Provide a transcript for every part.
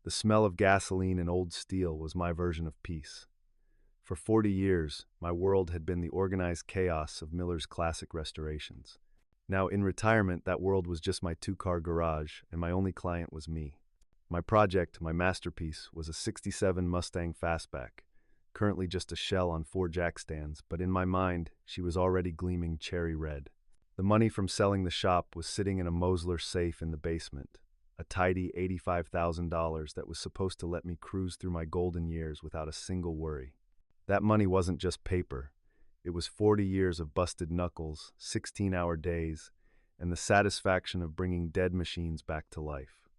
The smell of gasoline and old steel was my version of peace. For 40 years, my world had been the organized chaos of Miller's classic restorations. Now, in retirement, that world was just my two-car garage, and my only client was me. My project, my masterpiece, was a '67 Mustang Fastback, currently just a shell on 4 jack stands, but in my mind, she was already gleaming cherry red. The money from selling the shop was sitting in a Mosler safe in the basement, a tidy $85,000 that was supposed to let me cruise through my golden years without a single worry. That money wasn't just paper. It was 40 years of busted knuckles, 16-hour days, and the satisfaction of bringing dead machines back to life.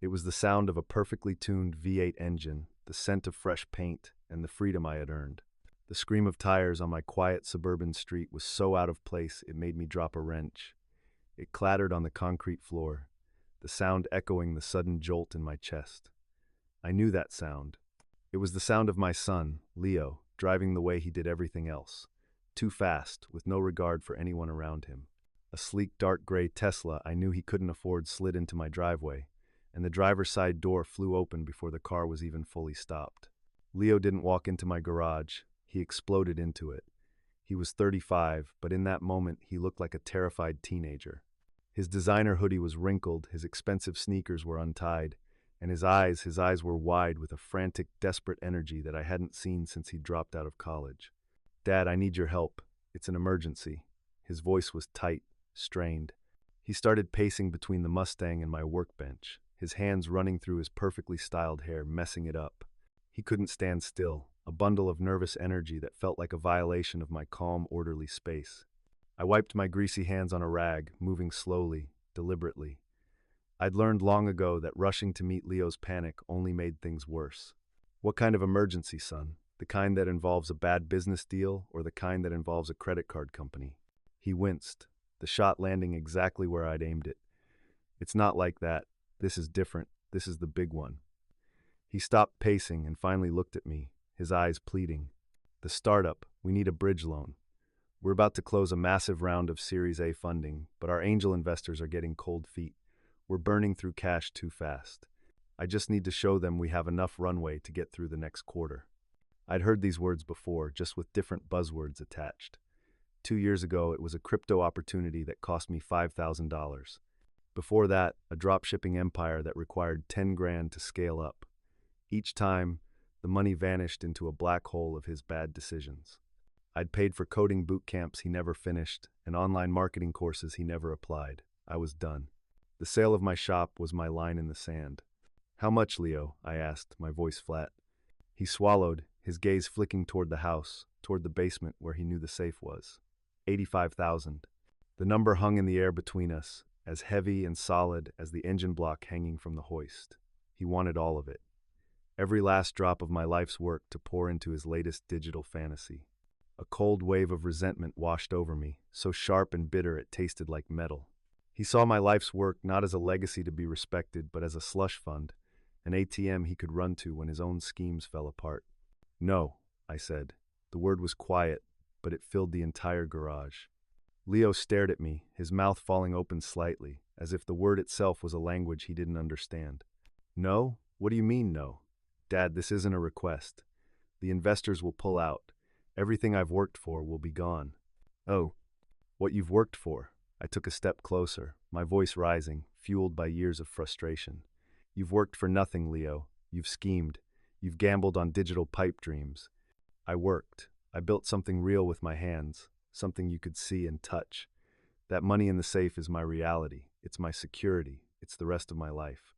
It was the sound of a perfectly tuned V8 engine, the scent of fresh paint, and the freedom I had earned. The scream of tires on my quiet suburban street was so out of place it made me drop a wrench. It clattered on the concrete floor, the sound echoing the sudden jolt in my chest. I knew that sound. It was the sound of my son, Leo, driving the way he did everything else. Too fast, with no regard for anyone around him. A sleek dark gray Tesla I knew he couldn't afford slid into my driveway, and the driver's side door flew open before the car was even fully stopped. Leo didn't walk into my garage, he exploded into it. He was 35, but in that moment he looked like a terrified teenager. His designer hoodie was wrinkled, his expensive sneakers were untied, and his eyes were wide with a frantic, desperate energy that I hadn't seen since he dropped out of college. "Dad, I need your help. It's an emergency." His voice was tight, strained. He started pacing between the Mustang and my workbench, his hands running through his perfectly styled hair, messing it up. He couldn't stand still, a bundle of nervous energy that felt like a violation of my calm, orderly space. I wiped my greasy hands on a rag, moving slowly, deliberately. I'd learned long ago that rushing to meet Leo's panic only made things worse. "What kind of emergency, son? The kind that involves a bad business deal or the kind that involves a credit card company?" He winced, the shot landing exactly where I'd aimed it. "It's not like that. This is different. This is the big one." He stopped pacing and finally looked at me, his eyes pleading. "The startup, we need a bridge loan. We're about to close a massive round of Series A funding, but our angel investors are getting cold feet. We're burning through cash too fast. I just need to show them we have enough runway to get through the next quarter." I'd heard these words before, just with different buzzwords attached. 2 years ago, it was a crypto opportunity that cost me $5,000. Before that, a dropshipping empire that required 10 grand to scale up. Each time, the money vanished into a black hole of his bad decisions. I'd paid for coding boot camps he never finished and online marketing courses he never applied. I was done. The sale of my shop was my line in the sand. "How much, Leo?" I asked, my voice flat. He swallowed, his gaze flicking toward the house, toward the basement where he knew the safe was. 85,000. The number hung in the air between us, as heavy and solid as the engine block hanging from the hoist. He wanted all of it. Every last drop of my life's work to pour into his latest digital fantasy. A cold wave of resentment washed over me, so sharp and bitter it tasted like metal. He saw my life's work not as a legacy to be respected, but as a slush fund, an ATM he could run to when his own schemes fell apart. "No," I said. The word was quiet, but it filled the entire garage. Leo stared at me, his mouth falling open slightly, as if the word itself was a language he didn't understand. "No? What do you mean, no?" "Dad, this isn't a request. The investors will pull out. Everything I've worked for will be gone." "Oh, what you've worked for?" I took a step closer, my voice rising, fueled by years of frustration. "You've worked for nothing, Leo. You've schemed. You've gambled on digital pipe dreams. I worked. I built something real with my hands, something you could see and touch. That money in the safe is my reality. It's my security. It's the rest of my life.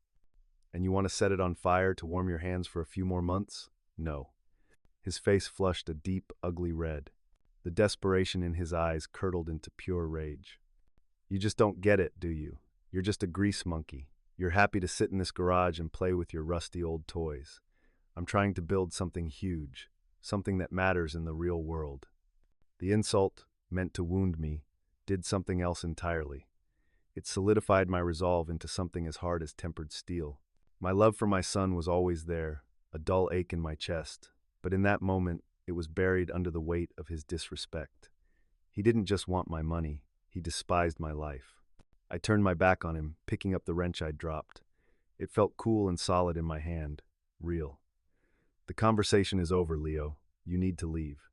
And you want to set it on fire to warm your hands for a few more months? No." His face flushed a deep, ugly red. The desperation in his eyes curdled into pure rage. "You just don't get it, do you? You're just a grease monkey. You're happy to sit in this garage and play with your rusty old toys. I'm trying to build something huge, something that matters in the real world." The insult, meant to wound me, did something else entirely. It solidified my resolve into something as hard as tempered steel. My love for my son was always there, a dull ache in my chest, but in that moment, it was buried under the weight of his disrespect. He didn't just want my money, he despised my life. I turned my back on him, picking up the wrench I'd dropped. It felt cool and solid in my hand. Real. The conversation is over, Leo. You need to leave.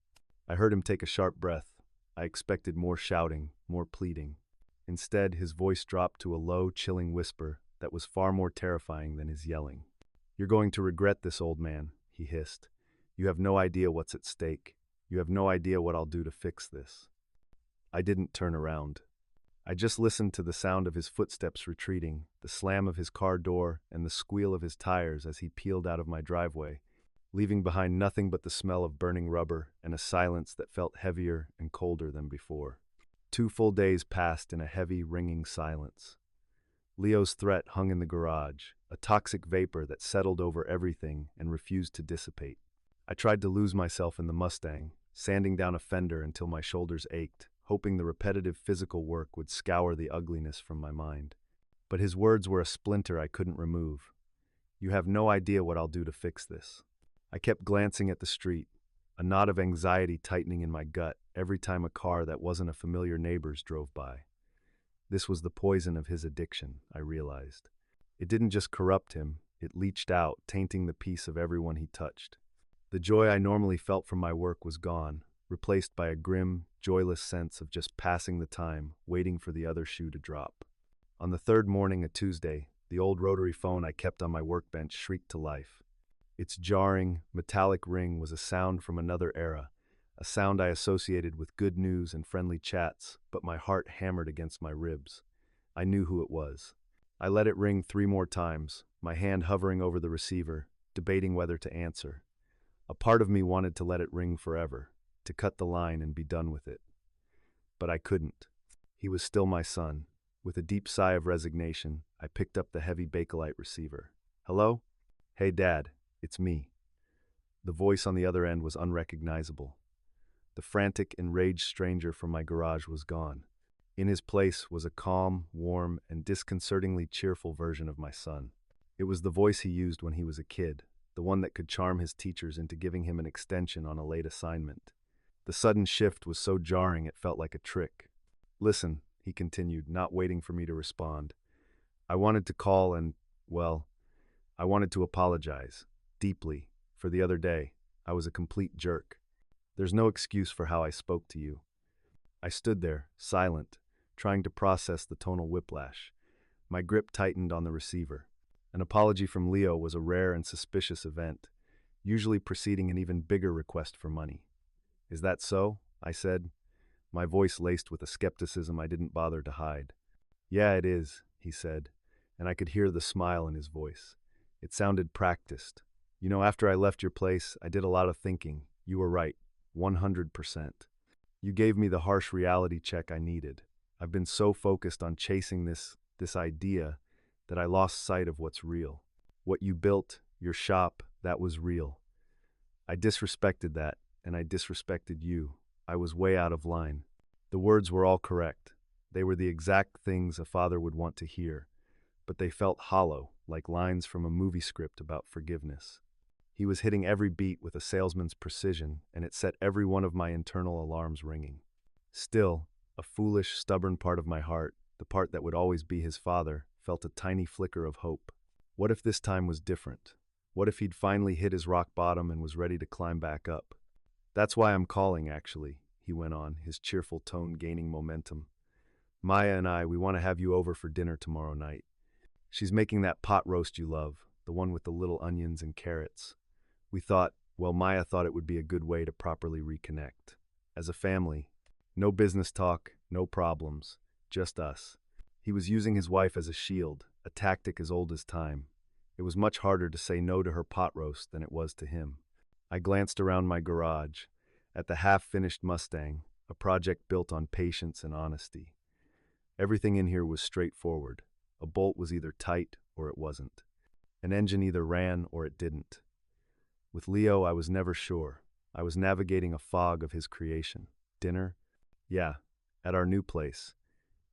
I heard him take a sharp breath. I expected more shouting, more pleading. Instead, his voice dropped to a low, chilling whisper that was far more terrifying than his yelling. You're going to regret this, old man, he hissed. You have no idea what's at stake. You have no idea what I'll do to fix this. I didn't turn around. I just listened to the sound of his footsteps retreating, the slam of his car door, and the squeal of his tires as he peeled out of my driveway, leaving behind nothing but the smell of burning rubber and a silence that felt heavier and colder than before. 2 full days passed in a heavy, ringing silence. Leo's threat hung in the garage, a toxic vapor that settled over everything and refused to dissipate. I tried to lose myself in the Mustang, sanding down a fender until my shoulders ached, hoping the repetitive physical work would scour the ugliness from my mind. But his words were a splinter I couldn't remove. You have no idea what I'll do to fix this. I kept glancing at the street, a knot of anxiety tightening in my gut every time a car that wasn't a familiar neighbor's drove by. This was the poison of his addiction, I realized. It didn't just corrupt him, it leached out, tainting the peace of everyone he touched. The joy I normally felt from my work was gone, replaced by a grim, joyless sense of just passing the time, waiting for the other shoe to drop. On the 3rd morning, a Tuesday, the old rotary phone I kept on my workbench shrieked to life. Its jarring, metallic ring was a sound from another era, a sound I associated with good news and friendly chats, but my heart hammered against my ribs. I knew who it was. I let it ring 3 more times, my hand hovering over the receiver, debating whether to answer. A part of me wanted to let it ring forever, to cut the line and be done with it. But I couldn't. He was still my son. With a deep sigh of resignation, I picked up the heavy Bakelite receiver. Hello? Hey, Dad, it's me. The voice on the other end was unrecognizable. The frantic, enraged stranger from my garage was gone. In his place was a calm, warm, and disconcertingly cheerful version of my son. It was the voice he used when he was a kid, the one that could charm his teachers into giving him an extension on a late assignment. The sudden shift was so jarring it felt like a trick. Listen, he continued, not waiting for me to respond. I wanted to call and, well, I wanted to apologize, deeply, for the other day. I was a complete jerk. There's no excuse for how I spoke to you. I stood there, silent, trying to process the tonal whiplash. My grip tightened on the receiver. An apology from Leo was a rare and suspicious event, usually preceding an even bigger request for money. Is that so? I said, my voice laced with a skepticism I didn't bother to hide. Yeah, it is, he said, and I could hear the smile in his voice. It sounded practiced. You know, after I left your place, I did a lot of thinking. You were right, 100%. You gave me the harsh reality check I needed. I've been so focused on chasing this idea that I lost sight of what's real. What you built, your shop, that was real. I disrespected that, and I disrespected you. I was way out of line. The words were all correct. They were the exact things a father would want to hear, but they felt hollow, like lines from a movie script about forgiveness. He was hitting every beat with a salesman's precision, and it set every one of my internal alarms ringing. Still, a foolish, stubborn part of my heart, the part that would always be his father, felt a tiny flicker of hope. What if this time was different? What if he'd finally hit his rock bottom and was ready to climb back up? That's why I'm calling, actually, he went on, his cheerful tone gaining momentum. Maya and I, we want to have you over for dinner tomorrow night. She's making that pot roast you love, the one with the little onions and carrots. Maya thought it would be a good way to properly reconnect. As a family, no business talk, no problems, just us. He was using his wife as a shield, a tactic as old as time. It was much harder to say no to her pot roast than it was to him. I glanced around my garage, at the half-finished Mustang, a project built on patience and honesty. Everything in here was straightforward. A bolt was either tight or it wasn't. An engine either ran or it didn't. With Leo, I was never sure. I was navigating a fog of his creation. Dinner? Yeah, at our new place.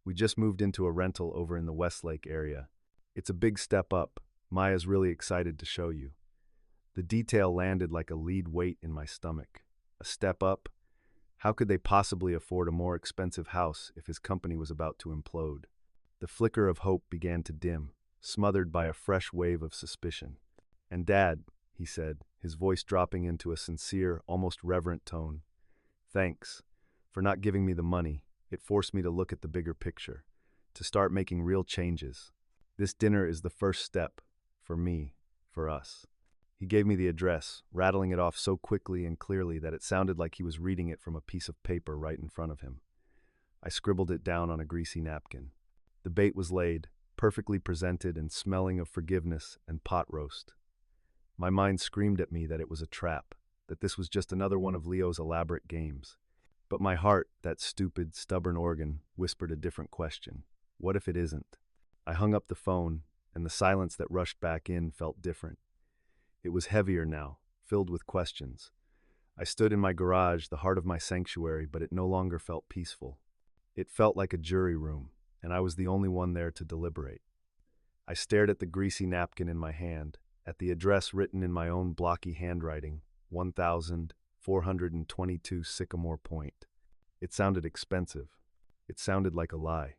We just moved into a rental over in the Westlake area. It's a big step up. Maya's really excited to show you. The detail landed like a lead weight in my stomach. A step up? How could they possibly afford a more expensive house if his company was about to implode? The flicker of hope began to dim. smothered by a fresh wave of suspicion. "And Dad," he said, his voice dropping into a sincere, almost reverent tone, "thanks for not giving me the money. It forced me to look at the bigger picture, to start making real changes. This dinner is the first step, for me, for us." He gave me the address, rattling it off so quickly and clearly that it sounded like he was reading it from a piece of paper right in front of him. I scribbled it down on a greasy napkin. The bait was laid, perfectly presented and smelling of forgiveness and pot roast. My mind screamed at me that it was a trap, that this was just another one of Leo's elaborate games. But my heart, that stupid, stubborn organ, whispered a different question. What if it isn't? I hung up the phone, and the silence that rushed back in felt different. It was heavier now, filled with questions. I stood in my garage, the heart of my sanctuary, but it no longer felt peaceful. It felt like a jury room, and I was the only one there to deliberate. I stared at the greasy napkin in my hand, at the address written in my own blocky handwriting, 1422 Sycamore Point. It sounded expensive. It sounded like a lie.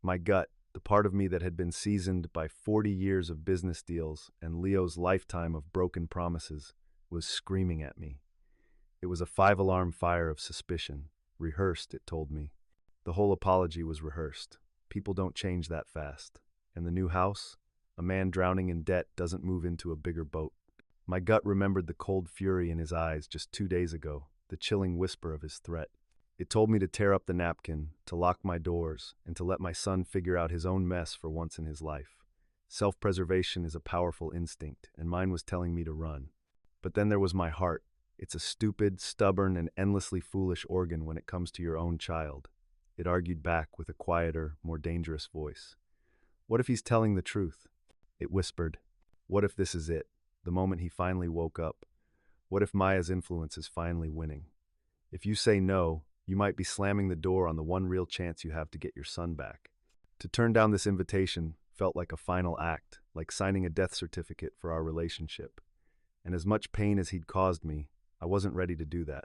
My gut, the part of me that had been seasoned by 40 years of business deals and Leo's lifetime of broken promises, was screaming at me. It was a 5-alarm fire of suspicion. Rehearsed, it told me. The whole apology was rehearsed. People don't change that fast. And the new house? A man drowning in debt doesn't move into a bigger boat. My gut remembered the cold fury in his eyes just 2 days ago, the chilling whisper of his threat. It told me to tear up the napkin, to lock my doors, and to let my son figure out his own mess for once in his life. Self-preservation is a powerful instinct, and mine was telling me to run. But then there was my heart. It's a stupid, stubborn, and endlessly foolish organ when it comes to your own child. It argued back with a quieter, more dangerous voice. What if he's telling the truth? It whispered. What if this is it, the moment he finally woke up? What if Maya's influence is finally winning? If you say no, you might be slamming the door on the one real chance you have to get your son back. To turn down this invitation felt like a final act, like signing a death certificate for our relationship. And as much pain as he'd caused me, I wasn't ready to do that.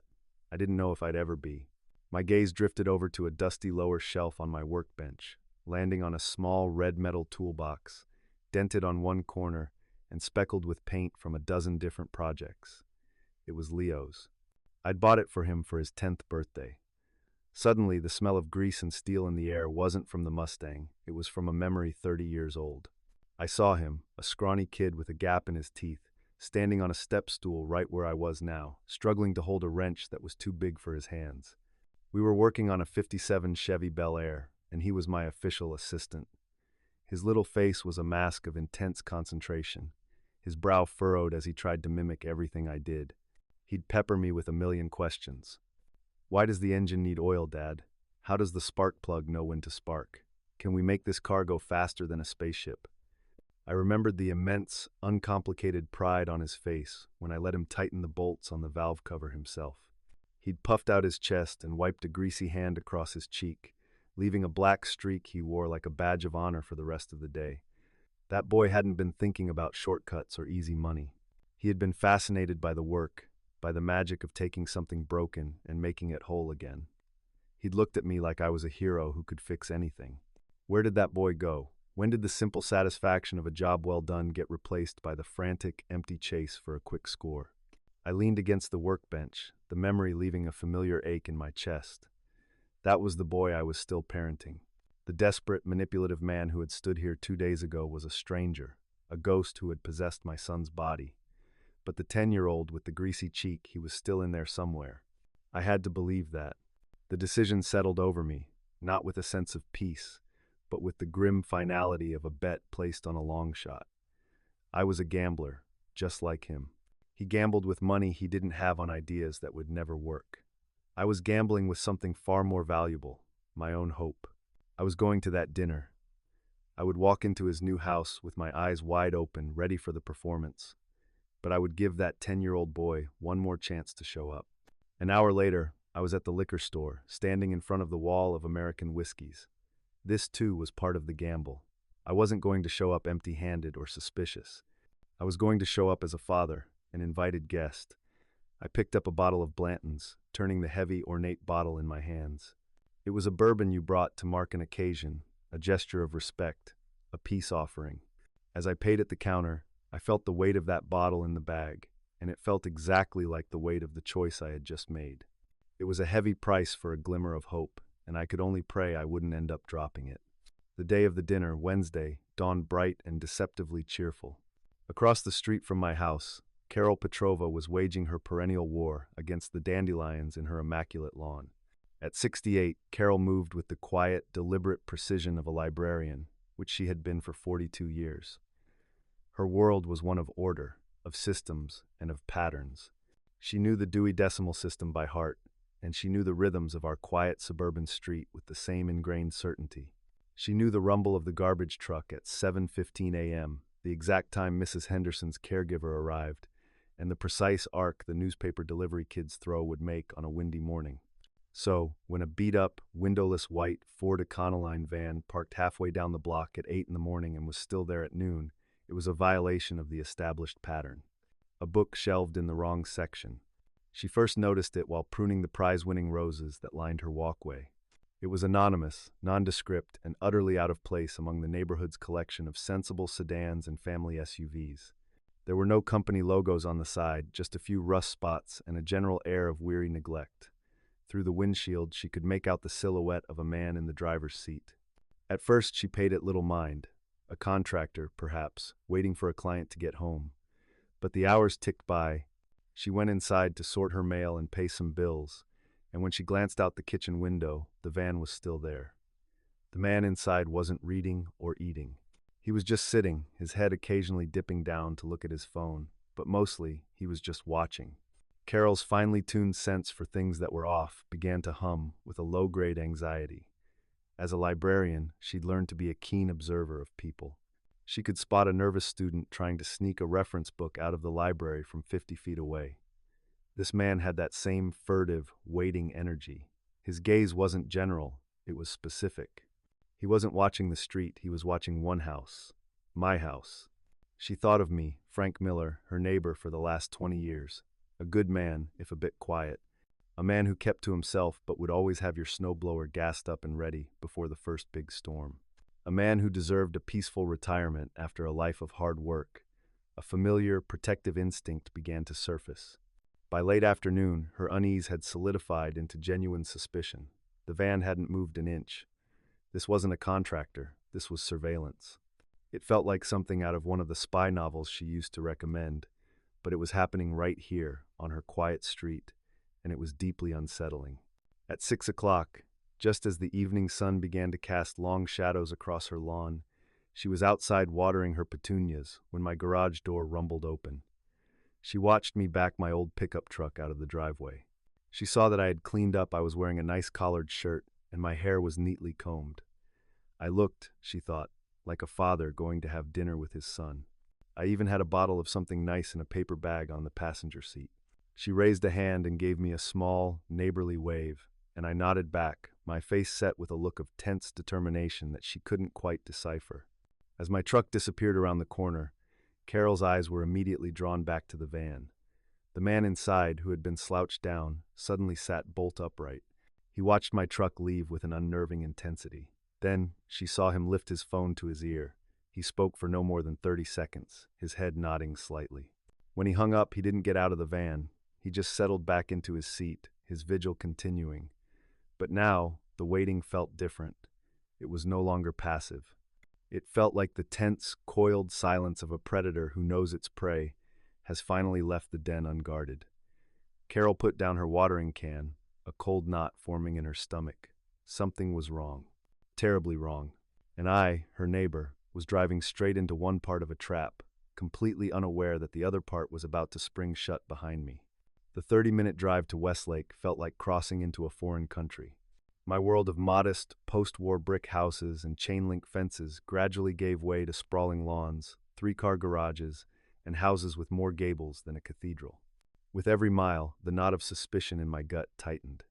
I didn't know if I'd ever be. My gaze drifted over to a dusty lower shelf on my workbench, landing on a small red metal toolbox, dented on one corner and speckled with paint from a dozen different projects. It was Leo's. I'd bought it for him for his 10th birthday. Suddenly, the smell of grease and steel in the air wasn't from the Mustang, it was from a memory 30 years old. I saw him, a scrawny kid with a gap in his teeth, standing on a step stool right where I was now, struggling to hold a wrench that was too big for his hands. We were working on a '57 Chevy Bel Air, and he was my official assistant. His little face was a mask of intense concentration, his brow furrowed as he tried to mimic everything I did. He'd pepper me with a million questions. Why does the engine need oil, Dad? How does the spark plug know when to spark? Can we make this car go faster than a spaceship? I remembered the immense, uncomplicated pride on his face when I let him tighten the bolts on the valve cover himself. He'd puffed out his chest and wiped a greasy hand across his cheek, leaving a black streak he wore like a badge of honor for the rest of the day. That boy hadn't been thinking about shortcuts or easy money. He had been fascinated by the work, by the magic of taking something broken and making it whole again. He'd looked at me like I was a hero who could fix anything. Where did that boy go? When did the simple satisfaction of a job well done get replaced by the frantic, empty chase for a quick score? I leaned against the workbench, the memory leaving a familiar ache in my chest. That was the boy I was still parenting. The desperate, manipulative man who had stood here 2 days ago was a stranger, a ghost who had possessed my son's body. But the 10-year-old with the greasy cheek, he was still in there somewhere. I had to believe that. The decision settled over me, not with a sense of peace, but with the grim finality of a bet placed on a long shot. I was a gambler, just like him. He gambled with money he didn't have on ideas that would never work. I was gambling with something far more valuable, my own hope. I was going to that dinner. I would walk into his new house with my eyes wide open, ready for the performance. But I would give that 10-year-old boy one more chance to show up. An hour later, I was at the liquor store, standing in front of the wall of American whiskeys. This, too, was part of the gamble. I wasn't going to show up empty-handed or suspicious. I was going to show up as a father, an invited guest. I picked up a bottle of Blanton's, turning the heavy, ornate bottle in my hands. It was a bourbon you brought to mark an occasion, a gesture of respect, a peace offering. As I paid at the counter, I felt the weight of that bottle in the bag, and it felt exactly like the weight of the choice I had just made. It was a heavy price for a glimmer of hope, and I could only pray I wouldn't end up dropping it. The day of the dinner, Wednesday, dawned bright and deceptively cheerful. Across the street from my house, Carol Petrova was waging her perennial war against the dandelions in her immaculate lawn. At 68, Carol moved with the quiet, deliberate precision of a librarian, which she had been for 42 years. Her world was one of order, of systems, and of patterns. She knew the Dewey Decimal System by heart, and she knew the rhythms of our quiet suburban street with the same ingrained certainty. She knew the rumble of the garbage truck at 7:15 a.m., the exact time Mrs. Henderson's caregiver arrived, and the precise arc the newspaper delivery kids' throw would make on a windy morning. So, when a beat-up, windowless white Ford Econoline van parked halfway down the block at 8 in the morning and was still there at noon, it was a violation of the established pattern. A book shelved in the wrong section. She first noticed it while pruning the prize-winning roses that lined her walkway. It was anonymous, nondescript, and utterly out of place among the neighborhood's collection of sensible sedans and family SUVs. There were no company logos on the side, just a few rust spots and a general air of weary neglect. Through the windshield, she could make out the silhouette of a man in the driver's seat. At first, she paid it little mind. A contractor, perhaps, waiting for a client to get home. But the hours ticked by. She went inside to sort her mail and pay some bills, and when she glanced out the kitchen window, the van was still there. The man inside wasn't reading or eating. He was just sitting, his head occasionally dipping down to look at his phone, but mostly, he was just watching. Carol's finely tuned sense for things that were off began to hum with a low-grade anxiety. As a librarian, she'd learned to be a keen observer of people. She could spot a nervous student trying to sneak a reference book out of the library from 50 feet away. This man had that same furtive, waiting energy. His gaze wasn't general, it was specific. He wasn't watching the street, he was watching one house. My house. She thought of me, Frank Miller, her neighbor for the last 20 years. A good man, if a bit quiet. A man who kept to himself but would always have your snowblower gassed up and ready before the first big storm. A man who deserved a peaceful retirement after a life of hard work. A familiar, protective instinct began to surface. By late afternoon, her unease had solidified into genuine suspicion. The van hadn't moved an inch. This wasn't a contractor, this was surveillance. It felt like something out of one of the spy novels she used to recommend, but it was happening right here, on her quiet street, and it was deeply unsettling. At 6 o'clock, just as the evening sun began to cast long shadows across her lawn, she was outside watering her petunias when my garage door rumbled open. She watched me back my old pickup truck out of the driveway. She saw that I had cleaned up, I was wearing a nice collared shirt, and my hair was neatly combed. I looked, she thought, like a father going to have dinner with his son. I even had a bottle of something nice in a paper bag on the passenger seat. She raised a hand and gave me a small, neighborly wave, and I nodded back, my face set with a look of tense determination that she couldn't quite decipher. As my truck disappeared around the corner, Carol's eyes were immediately drawn back to the van. The man inside, who had been slouched down, suddenly sat bolt upright. He watched my truck leave with an unnerving intensity. Then, she saw him lift his phone to his ear. He spoke for no more than 30 seconds, his head nodding slightly. When he hung up, he didn't get out of the van. He just settled back into his seat, his vigil continuing. But now, the waiting felt different. It was no longer passive. It felt like the tense, coiled silence of a predator who knows its prey has finally left the den unguarded. Carol put down her watering can, a cold knot forming in her stomach. Something was wrong. Terribly wrong. And I, her neighbor, was driving straight into one part of a trap, completely unaware that the other part was about to spring shut behind me. The 30-minute drive to Westlake felt like crossing into a foreign country. My world of modest, post-war brick houses and chain-link fences gradually gave way to sprawling lawns, 3-car garages, and houses with more gables than a cathedral. With every mile, the knot of suspicion in my gut tightened.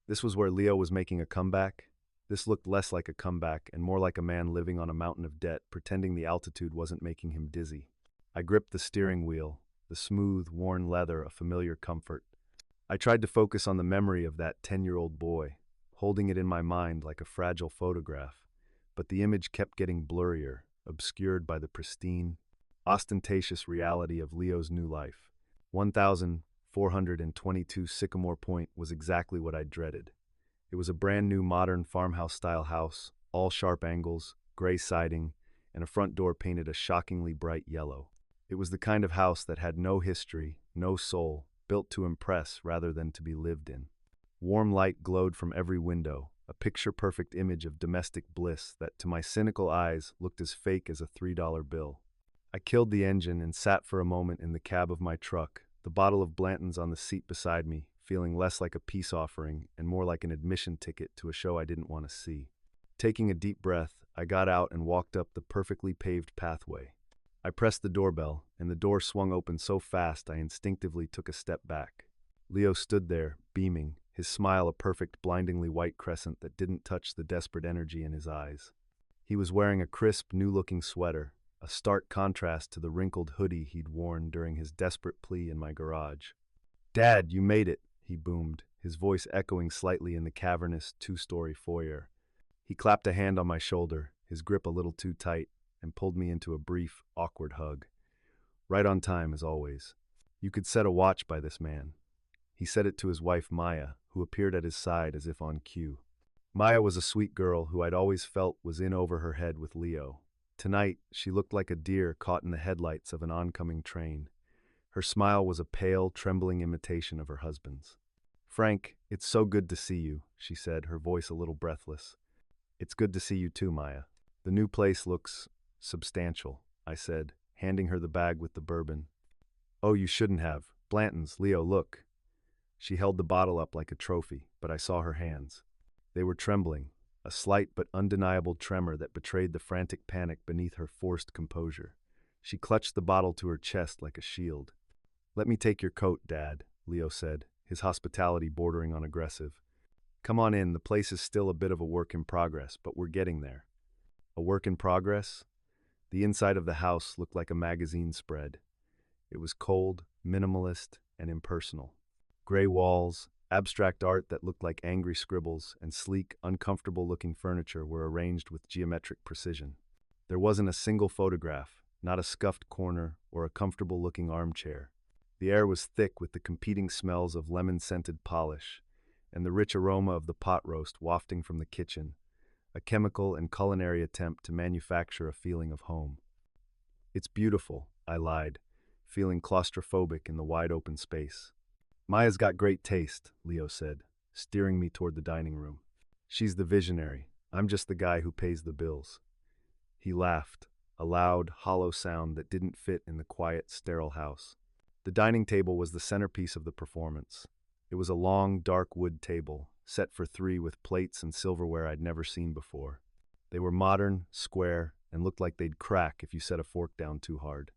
This was where Leo was making a comeback. This looked less like a comeback and more like a man living on a mountain of debt, pretending the altitude wasn't making him dizzy. I gripped the steering wheel, the smooth, worn leather a familiar comfort. I tried to focus on the memory of that 10-year-old boy, holding it in my mind like a fragile photograph, but the image kept getting blurrier, obscured by the pristine, ostentatious reality of Leo's new life. 1,422 Sycamore Point was exactly what I dreaded. It was a brand new modern farmhouse-style house, all sharp angles, gray siding, and a front door painted a shockingly bright yellow. It was the kind of house that had no history, no soul, built to impress rather than to be lived in. Warm light glowed from every window, a picture-perfect image of domestic bliss that to my cynical eyes looked as fake as a $3 bill. I killed the engine and sat for a moment in the cab of my truck, the bottle of Blanton's on the seat beside me, feeling less like a peace offering and more like an admission ticket to a show I didn't want to see. Taking a deep breath, I got out and walked up the perfectly paved pathway. I pressed the doorbell, and the door swung open so fast I instinctively took a step back. Leo stood there, beaming, his smile a perfect, blindingly white crescent that didn't touch the desperate energy in his eyes. He was wearing a crisp, new-looking sweater, a stark contrast to the wrinkled hoodie he'd worn during his desperate plea in my garage. "Dad, you made it," he boomed, his voice echoing slightly in the cavernous, two-story foyer. He clapped a hand on my shoulder, his grip a little too tight, and pulled me into a brief, awkward hug. Right on time, as always. You could set a watch by this man. He said it to his wife, Maya, who appeared at his side as if on cue. Maya was a sweet girl who I'd always felt was in over her head with Leo. Tonight, she looked like a deer caught in the headlights of an oncoming train. Her smile was a pale, trembling imitation of her husband's. "Frank, it's so good to see you," she said, her voice a little breathless. "It's good to see you too, Maya. The new place looks substantial," I said, handing her the bag with the bourbon. "Oh, you shouldn't have. Blanton's, Leo, look." She held the bottle up like a trophy, but I saw her hands. They were trembling, a slight but undeniable tremor that betrayed the frantic panic beneath her forced composure. She clutched the bottle to her chest like a shield. "Let me take your coat, Dad," Leo said, his hospitality bordering on aggressive. "Come on in, the place is still a bit of a work in progress, but we're getting there." A work in progress? The inside of the house looked like a magazine spread. It was cold, minimalist, and impersonal. Gray walls, abstract art that looked like angry scribbles, and sleek, uncomfortable-looking furniture were arranged with geometric precision. There wasn't a single photograph, not a scuffed corner or a comfortable-looking armchair. The air was thick with the competing smells of lemon-scented polish, and the rich aroma of the pot roast wafting from the kitchen, a chemical and culinary attempt to manufacture a feeling of home. "It's beautiful," I lied, feeling claustrophobic in the wide-open space. "Maya's got great taste," Leo said, steering me toward the dining room. "She's the visionary. I'm just the guy who pays the bills." He laughed, a loud, hollow sound that didn't fit in the quiet, sterile house. The dining table was the centerpiece of the performance. It was a long, dark wood table, set for three with plates and silverware I'd never seen before. They were modern, square, and looked like they'd crack if you set a fork down too hard.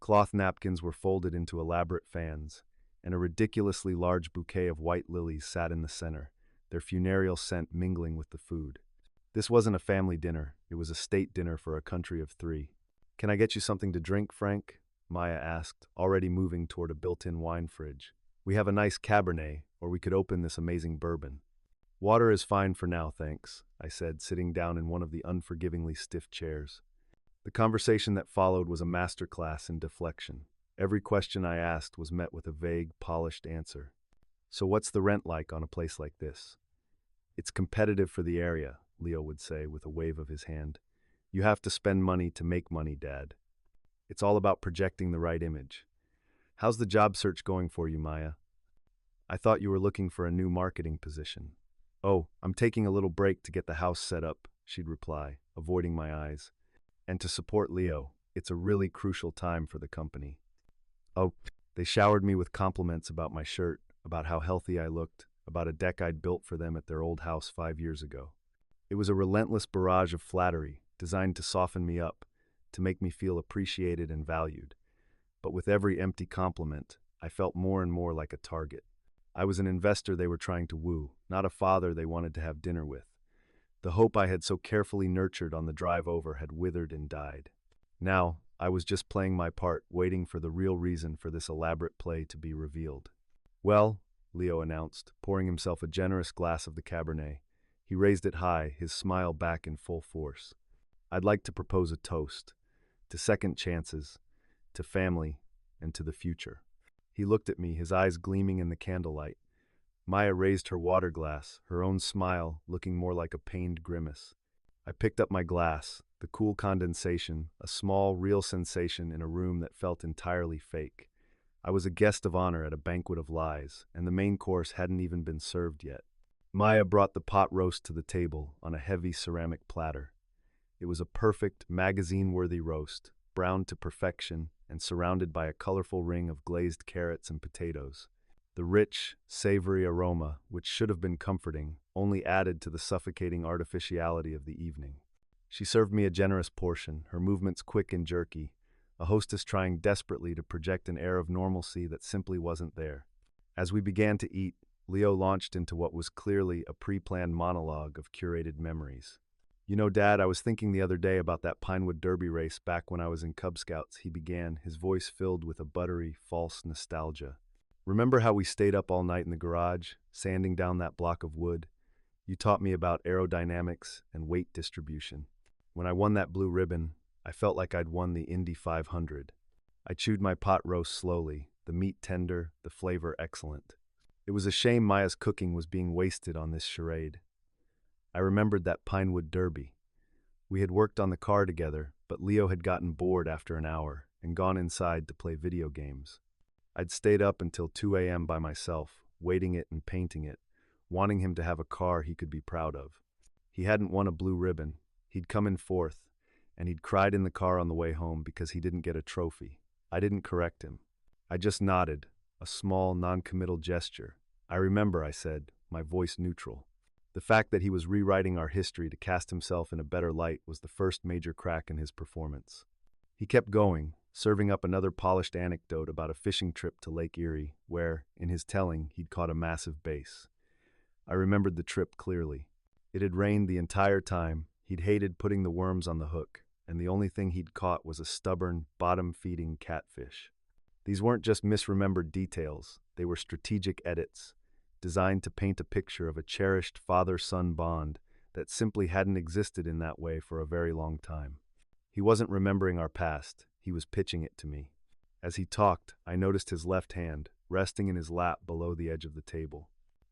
Cloth napkins were folded into elaborate fans, and a ridiculously large bouquet of white lilies sat in the center, their funereal scent mingling with the food. This wasn't a family dinner, it was a state dinner for a country of three. "Can I get you something to drink, Frank?" Maya asked, already moving toward a built-in wine fridge. "We have a nice Cabernet, or we could open this amazing bourbon." "Water is fine for now, thanks," I said, sitting down in one of the unforgivingly stiff chairs. The conversation that followed was a masterclass in deflection. Every question I asked was met with a vague, polished answer. "So what's the rent like on a place like this?" "It's competitive for the area," Leo would say with a wave of his hand. "You have to spend money to make money, Dad. It's all about projecting the right image. How's the job search going for you, Maya? I thought you were looking for a new marketing position." "Oh, I'm taking a little break to get the house set up," she'd reply, avoiding my eyes. "And to support Leo, it's a really crucial time for the company." Oh, they showered me with compliments about my shirt, about how healthy I looked, about a deck I'd built for them at their old house 5 years ago. It was a relentless barrage of flattery, designed to soften me up, to make me feel appreciated and valued. But with every empty compliment, I felt more and more like a target. I was an investor they were trying to woo, not a father they wanted to have dinner with. The hope I had so carefully nurtured on the drive over had withered and died. Now, I was just playing my part, waiting for the real reason for this elaborate play to be revealed. "Well," Leo announced, pouring himself a generous glass of the Cabernet. He raised it high, his smile back in full force. "I'd like to propose a toast. to second chances, to family, and to the future. He looked at me, his eyes gleaming in the candlelight. Maya raised her water glass, her own smile looking more like a pained grimace. I picked up my glass, the cool condensation, a small, real sensation in a room that felt entirely fake. I was a guest of honor at a banquet of lies, and the main course hadn't even been served yet. Maya brought the pot roast to the table on a heavy ceramic platter. It was a perfect, magazine-worthy roast, browned to perfection and surrounded by a colorful ring of glazed carrots and potatoes. The rich, savory aroma, which should have been comforting, only added to the suffocating artificiality of the evening. She served me a generous portion, her movements quick and jerky, a hostess trying desperately to project an air of normalcy that simply wasn't there. As we began to eat, Leo launched into what was clearly a pre-planned monologue of curated memories. "You know, Dad, I was thinking the other day about that Pinewood Derby race back when I was in Cub Scouts," he began, his voice filled with a buttery, false nostalgia. "Remember how we stayed up all night in the garage, sanding down that block of wood? You taught me about aerodynamics and weight distribution. When I won that blue ribbon, I felt like I'd won the Indy 500. I chewed my pot roast slowly, the meat tender, the flavor excellent. It was a shame Maya's cooking was being wasted on this charade. I remembered that Pinewood Derby. We had worked on the car together, but Leo had gotten bored after an hour and gone inside to play video games. I'd stayed up until 2 a.m. by myself, waiting it and painting it, wanting him to have a car he could be proud of. He hadn't won a blue ribbon. He'd come in fourth, and he'd cried in the car on the way home because he didn't get a trophy. I didn't correct him. I just nodded, a small, non-committal gesture. "I remember," I said, my voice neutral. The fact that he was rewriting our history to cast himself in a better light was the first major crack in his performance. He kept going, serving up another polished anecdote about a fishing trip to Lake Erie, where, in his telling, he'd caught a massive bass. I remembered the trip clearly. It had rained the entire time, he'd hated putting the worms on the hook, and the only thing he'd caught was a stubborn, bottom-feeding catfish. These weren't just misremembered details, they were strategic edits, designed to paint a picture of a cherished father-son bond that simply hadn't existed in that way for a very long time. He wasn't remembering our past, he was pitching it to me. As he talked, I noticed his left hand, resting in his lap below the edge of the table.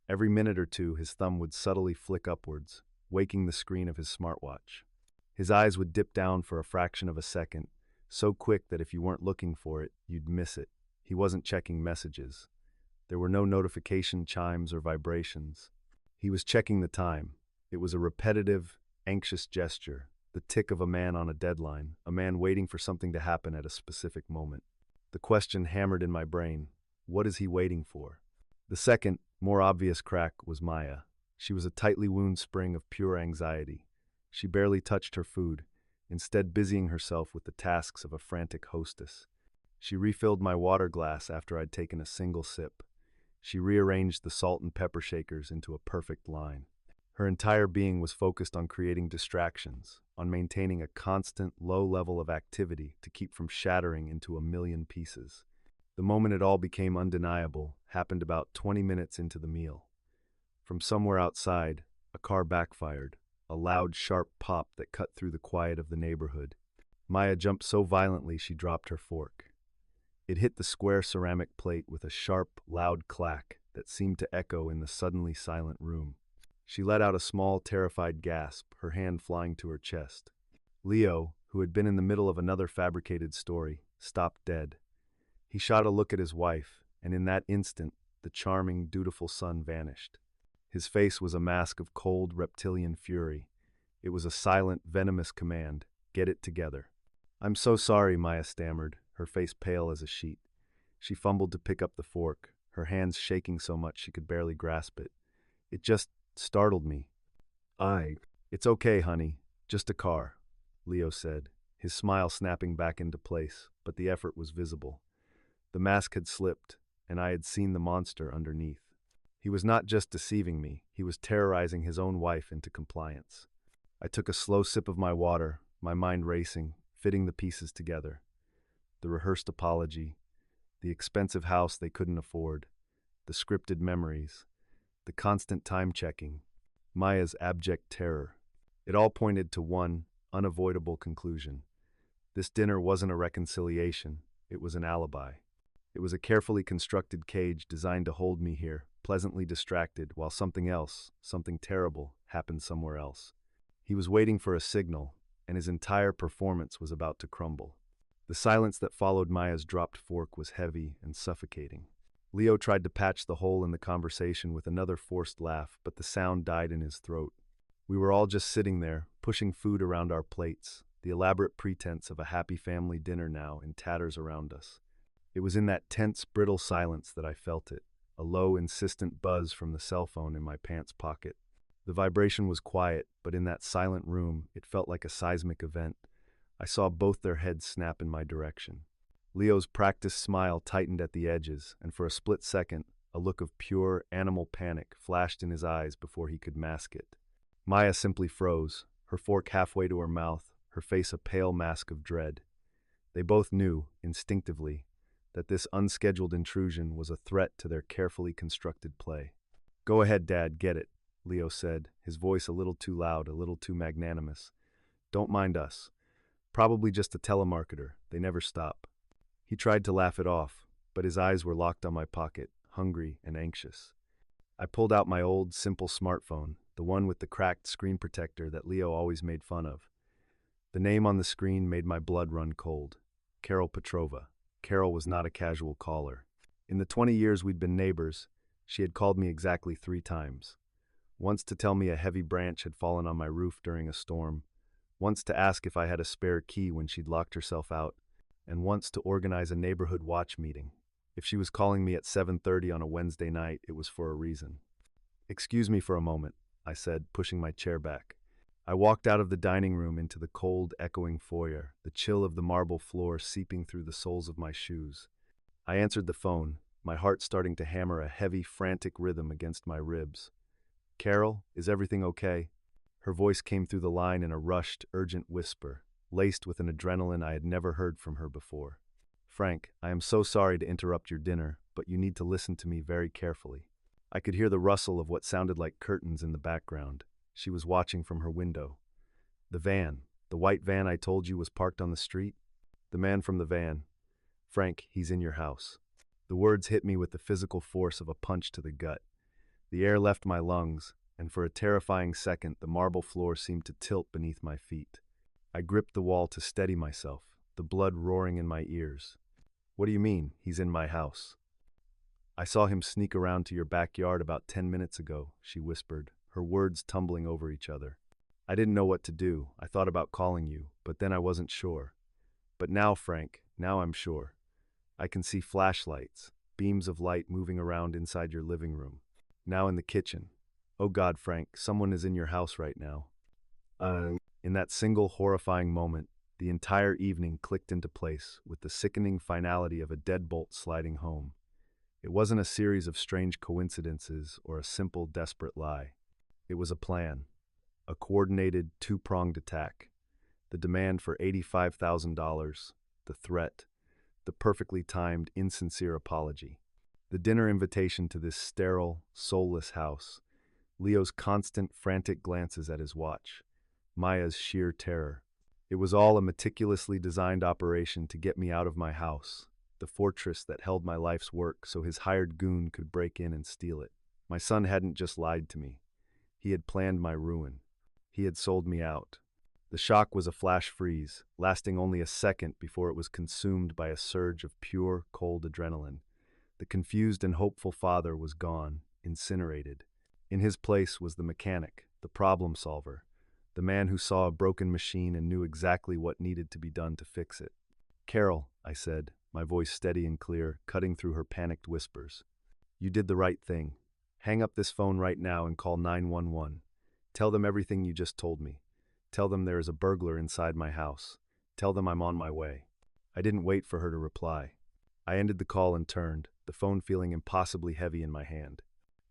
Every minute or two, his thumb would subtly flick upwards, waking the screen of his smartwatch. His eyes would dip down for a fraction of a second, so quick that if you weren't looking for it, you'd miss it. He wasn't checking messages. There were no notification chimes or vibrations. He was checking the time. It was a repetitive, anxious gesture, the tick of a man on a deadline, a man waiting for something to happen at a specific moment. The question hammered in my brain, what is he waiting for? The second, more obvious crack was Maya. She was a tightly wound spring of pure anxiety. She barely touched her food, instead busying herself with the tasks of a frantic hostess. She refilled my water glass after I'd taken a single sip. She rearranged the salt and pepper shakers into a perfect line. Her entire being was focused on creating distractions, on maintaining a constant, low level of activity to keep from shattering into a million pieces. The moment it all became undeniable happened about 20 minutes into the meal. From somewhere outside, a car backfired, a loud, sharp pop that cut through the quiet of the neighborhood. Maya jumped so violently she dropped her fork. It hit the square ceramic plate with a sharp, loud clack that seemed to echo in the suddenly silent room. She let out a small, terrified gasp, her hand flying to her chest. Leo, who had been in the middle of another fabricated story, stopped dead. He shot a look at his wife, and in that instant, the charming, dutiful son vanished. His face was a mask of cold, reptilian fury. It was a silent, venomous command, "Get it together." "I'm so sorry," Maya stammered, her face pale as a sheet. She fumbled to pick up the fork, her hands shaking so much she could barely grasp it. "It just startled me." "It's okay, honey. Just a car," Leo said, his smile snapping back into place, but the effort was visible. The mask had slipped, and I had seen the monster underneath. He was not just deceiving me, he was terrorizing his own wife into compliance. I took a slow sip of my water, my mind racing, fitting the pieces together. The rehearsed apology, the expensive house they couldn't afford, the scripted memories, the constant time-checking, Maya's abject terror. It all pointed to one unavoidable conclusion. This dinner wasn't a reconciliation, it was an alibi. It was a carefully constructed cage designed to hold me here, pleasantly distracted, while something else, something terrible, happened somewhere else. He was waiting for a signal, and his entire performance was about to crumble. The silence that followed Maya's dropped fork was heavy and suffocating. Leo tried to patch the hole in the conversation with another forced laugh, but the sound died in his throat. We were all just sitting there, pushing food around our plates, the elaborate pretense of a happy family dinner now in tatters around us. It was in that tense, brittle silence that I felt it, a low, insistent buzz from the cell phone in my pants pocket. The vibration was quiet, but in that silent room, it felt like a seismic event. I saw both their heads snap in my direction. Leo's practiced smile tightened at the edges, and for a split second, a look of pure, animal panic flashed in his eyes before he could mask it. Maya simply froze, her fork halfway to her mouth, her face a pale mask of dread. They both knew, instinctively, that this unscheduled intrusion was a threat to their carefully constructed play. "Go ahead, Dad, get it," Leo said, his voice a little too loud, a little too magnanimous. "Don't mind us. Probably just a telemarketer. They never stop." He tried to laugh it off, but his eyes were locked on my pocket, hungry and anxious. I pulled out my old, simple smartphone, the one with the cracked screen protector that Leo always made fun of. The name on the screen made my blood run cold. Carol Petrova. Carol was not a casual caller. In the 20 years we'd been neighbors, she had called me exactly 3 times. Once to tell me a heavy branch had fallen on my roof during a storm, once to ask if I had a spare key when she'd locked herself out, and once to organize a neighborhood watch meeting. If she was calling me at 7:30 on a Wednesday night, it was for a reason. "Excuse me for a moment," I said, pushing my chair back. I walked out of the dining room into the cold, echoing foyer, the chill of the marble floor seeping through the soles of my shoes. I answered the phone, my heart starting to hammer a heavy, frantic rhythm against my ribs. "Carol, is everything okay?" Her voice came through the line in a rushed, urgent whisper, laced with an adrenaline I had never heard from her before. "Frank, I am so sorry to interrupt your dinner, but you need to listen to me very carefully." I could hear the rustle of what sounded like curtains in the background. She was watching from her window. The white van I told you was parked on the street? The man from the van. "Frank, he's in your house." The words hit me with the physical force of a punch to the gut. The air left my lungs, and for a terrifying second, the marble floor seemed to tilt beneath my feet. I gripped the wall to steady myself, the blood roaring in my ears. "What do you mean, he's in my house?" "I saw him sneak around to your backyard about 10 minutes ago," she whispered, her words tumbling over each other. "I didn't know what to do. I thought about calling you, but then I wasn't sure. But now, Frank, now I'm sure. I can see flashlights, beams of light moving around inside your living room. Now in the kitchen. Oh God, Frank, someone is in your house right now." In that single horrifying moment, the entire evening clicked into place with the sickening finality of a deadbolt sliding home. It wasn't a series of strange coincidences or a simple, desperate lie. It was a plan, a coordinated, two-pronged attack. The demand for $85,000, the threat, the perfectly timed, insincere apology. The dinner invitation to this sterile, soulless house. Leo's constant, frantic glances at his watch. Maya's sheer terror. It was all a meticulously designed operation to get me out of my house, the fortress that held my life's work so his hired goon could break in and steal it. My son hadn't just lied to me. He had planned my ruin. He had sold me out. The shock was a flash freeze, lasting only a second before it was consumed by a surge of pure, cold adrenaline. The confused and hopeful father was gone, incinerated. In his place was the mechanic, the problem solver, the man who saw a broken machine and knew exactly what needed to be done to fix it. "Carol," I said, my voice steady and clear, cutting through her panicked whispers. "You did the right thing. Hang up this phone right now and call 911. Tell them everything you just told me. Tell them there is a burglar inside my house. Tell them I'm on my way." I didn't wait for her to reply. I ended the call and turned, the phone feeling impossibly heavy in my hand.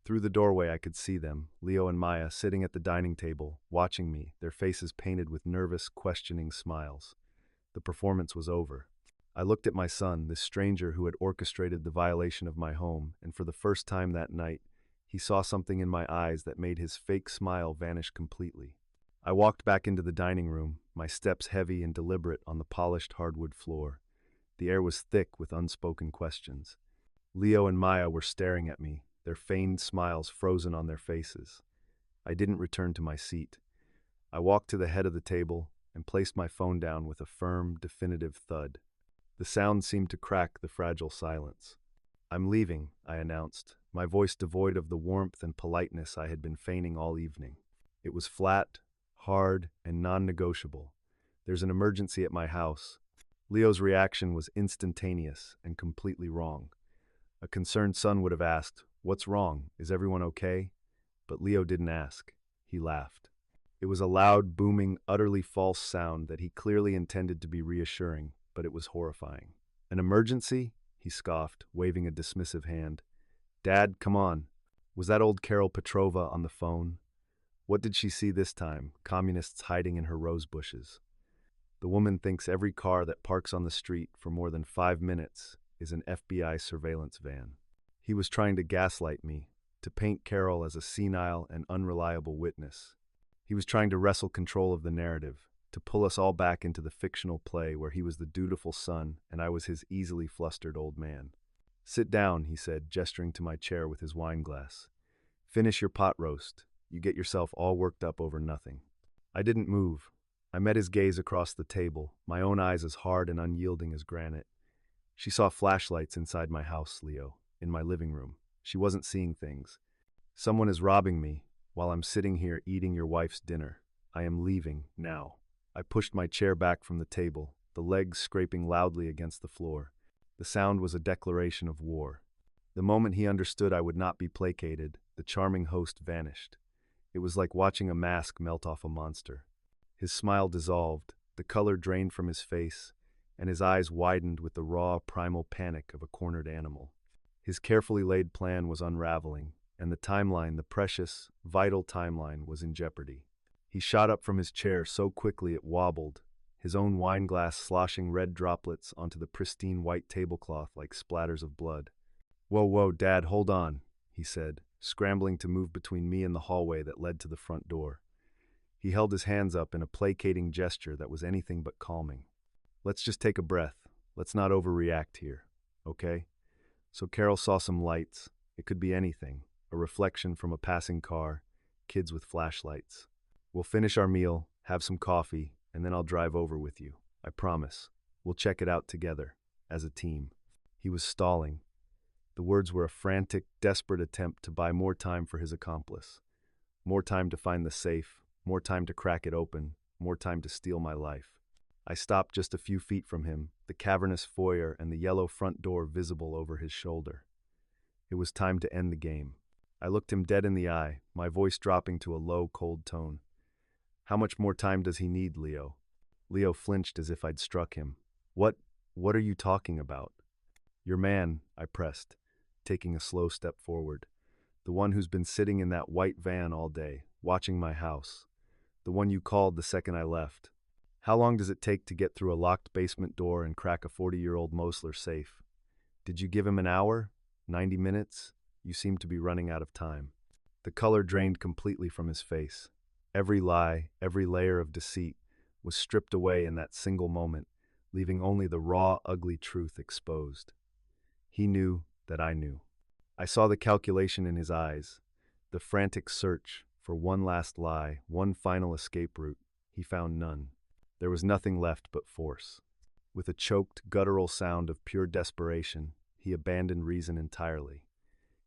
Through the doorway I could see them, Leo and Maya, sitting at the dining table, watching me, their faces painted with nervous, questioning smiles. The performance was over. I looked at my son, this stranger who had orchestrated the violation of my home, and for the first time that night, he saw something in my eyes that made his fake smile vanish completely. I walked back into the dining room, my steps heavy and deliberate on the polished hardwood floor. The air was thick with unspoken questions. Leo and Maya were staring at me, their feigned smiles frozen on their faces. I didn't return to my seat. I walked to the head of the table and placed my phone down with a firm, definitive thud. The sound seemed to crack the fragile silence. "I'm leaving," I announced, my voice devoid of the warmth and politeness I had been feigning all evening. It was flat, hard, and non-negotiable. "There's an emergency at my house." Leo's reaction was instantaneous and completely wrong. A concerned son would have asked, "What's wrong? Is everyone okay?" But Leo didn't ask. He laughed. It was a loud, booming, utterly false sound that he clearly intended to be reassuring, but it was horrifying. "An emergency?" he scoffed, waving a dismissive hand. "Dad, come on. Was that old Carol Petrova on the phone? What did she see this time? Communists hiding in her rose bushes. The woman thinks every car that parks on the street for more than 5 minutes is an FBI surveillance van." He was trying to gaslight me, to paint Carol as a senile and unreliable witness. He was trying to wrestle control of the narrative, to pull us all back into the fictional play where he was the dutiful son and I was his easily flustered old man. "Sit down," he said, gesturing to my chair with his wine glass. "Finish your pot roast. You get yourself all worked up over nothing." I didn't move. I met his gaze across the table, my own eyes as hard and unyielding as granite. "She saw flashlights inside my house, Leo, in my living room. She wasn't seeing things. Someone is robbing me while I'm sitting here eating your wife's dinner. I am leaving now." I pushed my chair back from the table, the legs scraping loudly against the floor. The sound was a declaration of war. The moment he understood I would not be placated, the charming host vanished. It was like watching a mask melt off a monster. His smile dissolved, the color drained from his face, and his eyes widened with the raw, primal panic of a cornered animal. His carefully laid plan was unraveling, and the timeline, the precious, vital timeline, was in jeopardy. He shot up from his chair so quickly it wobbled, his own wine glass sloshing red droplets onto the pristine white tablecloth like splatters of blood. Whoa, Dad, hold on," he said, scrambling to move between me and the hallway that led to the front door. He held his hands up in a placating gesture that was anything but calming. "Let's just take a breath. Let's not overreact here, okay?" So Carol saw some lights. It could be anything, a reflection from a passing car, kids with flashlights. "We'll finish our meal, have some coffee, and then I'll drive over with you. I promise. We'll check it out together, as a team." He was stalling. The words were a frantic, desperate attempt to buy more time for his accomplice. More time to find the safe, more time to crack it open, more time to steal my life. I stopped just a few feet from him, the cavernous foyer and the yellow front door visible over his shoulder. It was time to end the game. I looked him dead in the eye, my voice dropping to a low, cold tone. "How much more time does he need, Leo?" Leo flinched as if I'd struck him. What are you talking about?" "Your man," I pressed, taking a slow step forward. "The one who's been sitting in that white van all day, watching my house. The one you called the second I left. How long does it take to get through a locked basement door and crack a 40-year-old Mosler safe? Did you give him an hour? 90 minutes? You seem to be running out of time." The color drained completely from his face. Every lie, every layer of deceit was stripped away in that single moment, leaving only the raw, ugly truth exposed. He knew that I knew. I saw the calculation in his eyes, the frantic search for one last lie, one final escape route. He found none. There was nothing left but force. With a choked, guttural sound of pure desperation, he abandoned reason entirely.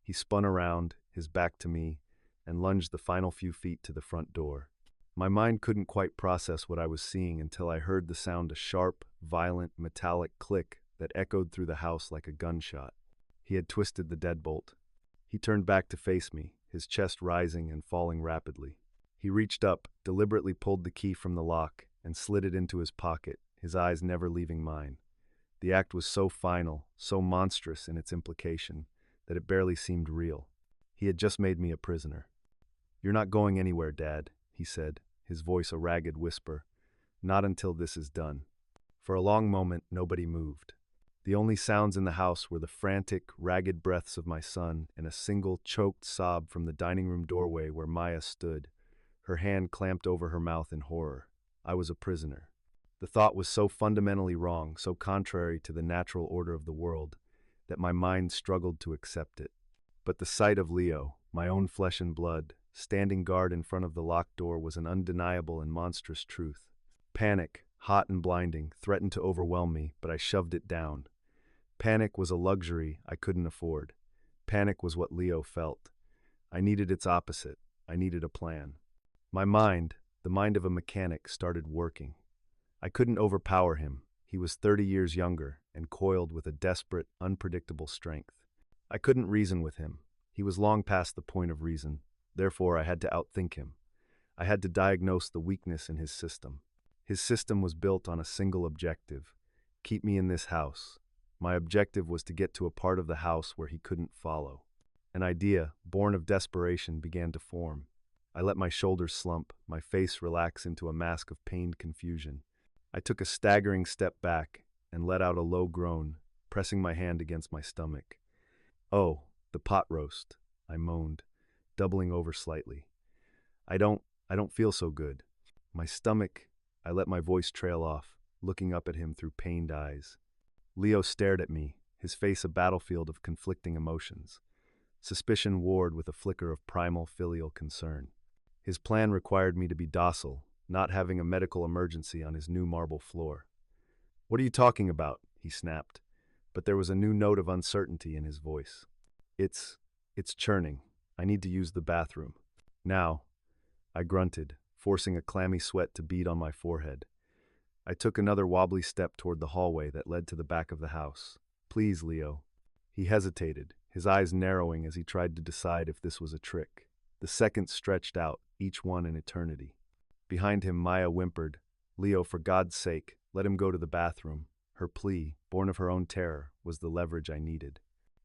He spun around, his back to me, and lunged the final few feet to the front door. My mind couldn't quite process what I was seeing until I heard the sound, a sharp, violent, metallic click that echoed through the house like a gunshot. He had twisted the deadbolt. He turned back to face me, his chest rising and falling rapidly. He reached up, deliberately pulled the key from the lock, and slid it into his pocket, his eyes never leaving mine. The act was so final, so monstrous in its implication, that it barely seemed real. He had just made me a prisoner. "You're not going anywhere, Dad," he said, his voice a ragged whisper. "Not until this is done." For a long moment, nobody moved. The only sounds in the house were the frantic, ragged breaths of my son and a single, choked sob from the dining room doorway where Maya stood, her hand clamped over her mouth in horror. I was a prisoner. The thought was so fundamentally wrong, so contrary to the natural order of the world, that my mind struggled to accept it. But the sight of Leo, my own flesh and blood, standing guard in front of the locked door was an undeniable and monstrous truth. Panic, hot and blinding, threatened to overwhelm me, but I shoved it down. Panic was a luxury I couldn't afford. Panic was what Leo felt. I needed its opposite. I needed a plan. My mind, the mind of a mechanic, started working. I couldn't overpower him. He was 30 years younger and coiled with a desperate, unpredictable strength. I couldn't reason with him. He was long past the point of reason. Therefore, I had to outthink him. I had to diagnose the weakness in his system. His system was built on a single objective: keep me in this house. My objective was to get to a part of the house where he couldn't follow. An idea, born of desperation, began to form. I let my shoulders slump, my face relax into a mask of pained confusion. I took a staggering step back and let out a low groan, pressing my hand against my stomach. "Oh, the pot roast," I moaned, doubling over slightly. I don't feel so good. My stomach," I let my voice trail off, looking up at him through pained eyes. Leo stared at me, his face a battlefield of conflicting emotions. Suspicion warred with a flicker of primal filial concern. His plan required me to be docile, not having a medical emergency on his new marble floor. "What are you talking about?" he snapped, but there was a new note of uncertainty in his voice. It's churning. I need to use the bathroom." "Now," I grunted, forcing a clammy sweat to bead on my forehead. I took another wobbly step toward the hallway that led to the back of the house. "Please, Leo." He hesitated, his eyes narrowing as he tried to decide if this was a trick. The seconds stretched out, each one an eternity. Behind him, Maya whimpered, "Leo, for God's sake, let him go to the bathroom." Her plea, born of her own terror, was the leverage I needed.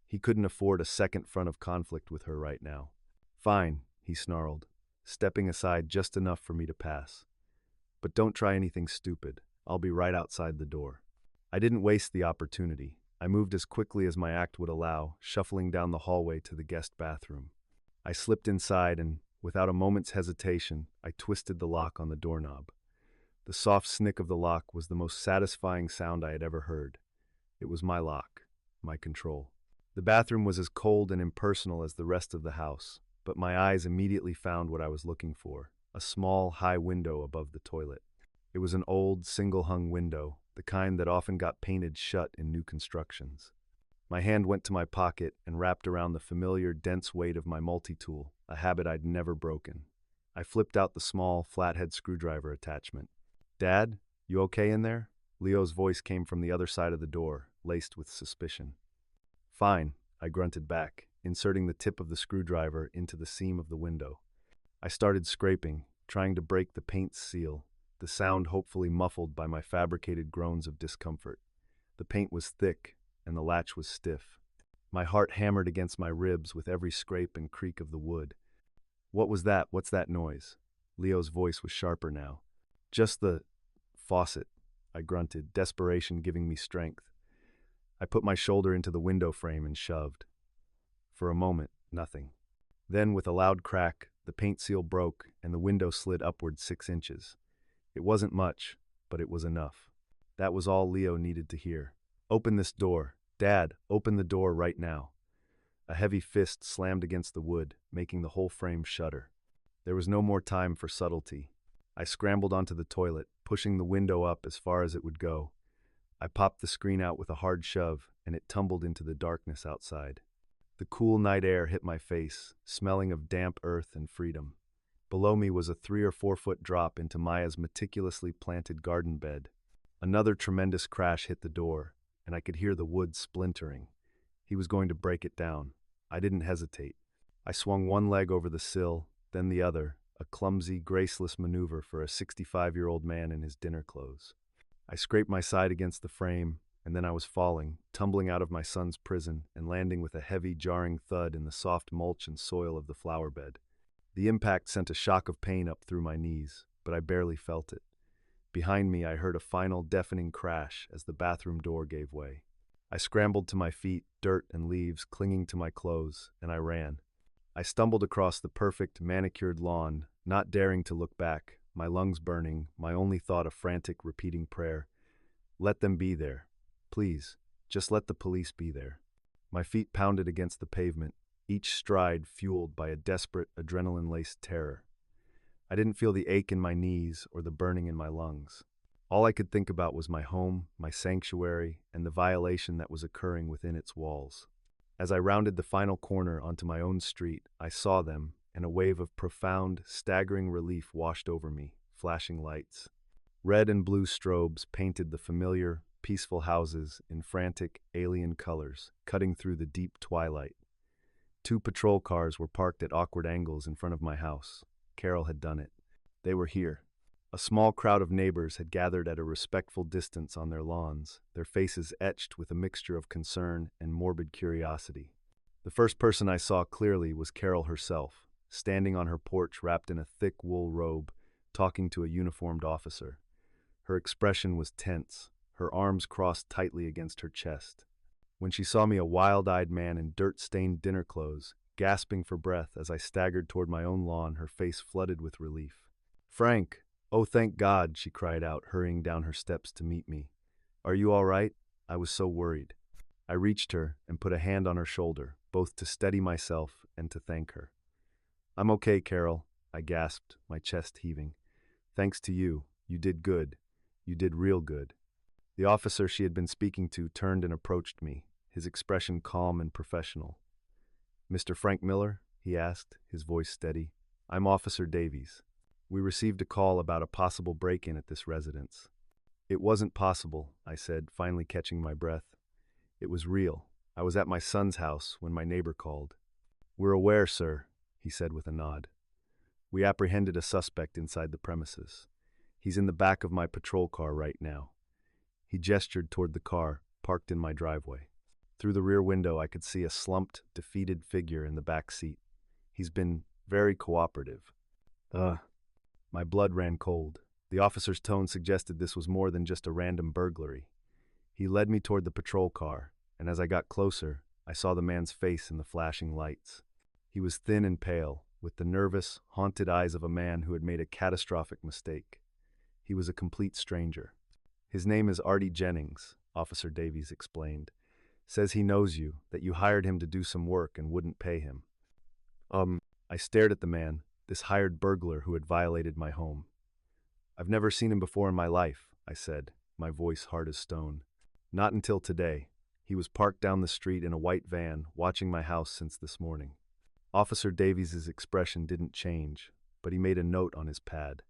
He couldn't afford a second front of conflict with her right now. "Fine," he snarled, stepping aside just enough for me to pass. "But don't try anything stupid. I'll be right outside the door." I didn't waste the opportunity. I moved as quickly as my act would allow, shuffling down the hallway to the guest bathroom. I slipped inside and, without a moment's hesitation, I twisted the lock on the doorknob. The soft snick of the lock was the most satisfying sound I had ever heard. It was my lock, my control. The bathroom was as cold and impersonal as the rest of the house, but my eyes immediately found what I was looking for: a small, high window above the toilet. It was an old, single-hung window, the kind that often got painted shut in new constructions. My hand went to my pocket and wrapped around the familiar, dense weight of my multi-tool, a habit I'd never broken. I flipped out the small, flathead screwdriver attachment. "Dad, you okay in there?" Leo's voice came from the other side of the door, laced with suspicion. "Fine," I grunted back, inserting the tip of the screwdriver into the seam of the window. I started scraping, trying to break the paint's seal, the sound hopefully muffled by my fabricated groans of discomfort. The paint was thick, and the latch was stiff. My heart hammered against my ribs with every scrape and creak of the wood. "What was that? What's that noise?" Leo's voice was sharper now. "Just the faucet," I grunted, desperation giving me strength. I put my shoulder into the window frame and shoved. For a moment, nothing. Then, with a loud crack, the paint seal broke and the window slid upward 6 inches. It wasn't much, but it was enough. That was all Leo needed to hear. "Open this door. Dad, open the door right now." A heavy fist slammed against the wood, making the whole frame shudder. There was no more time for subtlety. I scrambled onto the toilet, pushing the window up as far as it would go. I popped the screen out with a hard shove, and it tumbled into the darkness outside. The cool night air hit my face, smelling of damp earth and freedom. Below me was a 3 or 4 foot drop into Maya's meticulously planted garden bed. Another tremendous crash hit the door, and I could hear the wood splintering. He was going to break it down. I didn't hesitate. I swung one leg over the sill, then the other, a clumsy, graceless maneuver for a 65-year-old man in his dinner clothes. I scraped my side against the frame, and then I was falling, tumbling out of my son's prison and landing with a heavy, jarring thud in the soft mulch and soil of the flower bed. The impact sent a shock of pain up through my knees, but I barely felt it. Behind me, I heard a final deafening crash as the bathroom door gave way. I scrambled to my feet, dirt and leaves clinging to my clothes, and I ran. I stumbled across the perfect, manicured lawn, not daring to look back, my lungs burning, my only thought a frantic, repeating prayer. Let them be there. Please, just let the police be there. My feet pounded against the pavement, each stride fueled by a desperate, adrenaline-laced terror. I didn't feel the ache in my knees or the burning in my lungs. All I could think about was my home, my sanctuary, and the violation that was occurring within its walls. As I rounded the final corner onto my own street, I saw them, and a wave of profound, staggering relief washed over me, flashing lights. Red and blue strobes painted the familiar, peaceful houses in frantic, alien colors, cutting through the deep twilight. 2 patrol cars were parked at awkward angles in front of my house. Carol had done it. They were here. A small crowd of neighbors had gathered at a respectful distance on their lawns, their faces etched with a mixture of concern and morbid curiosity. The first person I saw clearly was Carol herself, standing on her porch wrapped in a thick wool robe, talking to a uniformed officer. Her expression was tense, her arms crossed tightly against her chest. When she saw me, a wild-eyed man in dirt-stained dinner clothes, gasping for breath as I staggered toward my own lawn, her face flooded with relief. "Frank! Oh, thank God," she cried out, hurrying down her steps to meet me. "Are you all right?" I was so worried. I reached her and put a hand on her shoulder, both to steady myself and to thank her. "I'm okay, Carol," I gasped, my chest heaving. "Thanks to you. You did good. You did real good." The officer she had been speaking to turned and approached me, his expression calm and professional. "Mr. Frank Miller?" he asked, his voice steady. "I'm Officer Davies. We received a call about a possible break-in at this residence." "It wasn't possible," I said, finally catching my breath. "It was real. I was at my son's house when my neighbor called." "We're aware, sir," he said with a nod. "We apprehended a suspect inside the premises. He's in the back of my patrol car right now." He gestured toward the car, parked in my driveway. Through the rear window, I could see a slumped, defeated figure in the back seat. "He's been very cooperative." My blood ran cold. The officer's tone suggested this was more than just a random burglary. He led me toward the patrol car, and as I got closer, I saw the man's face in the flashing lights. He was thin and pale, with the nervous, haunted eyes of a man who had made a catastrophic mistake. He was a complete stranger. "His name is Artie Jennings," Officer Davies explained. "Says he knows you, that you hired him to do some work and wouldn't pay him." I stared at the man, this hired burglar who had violated my home. "I've never seen him before in my life," I said, my voice hard as stone. "Not until today. He was parked down the street in a white van, watching my house since this morning." Officer Davies' expression didn't change, but he made a note on his pad.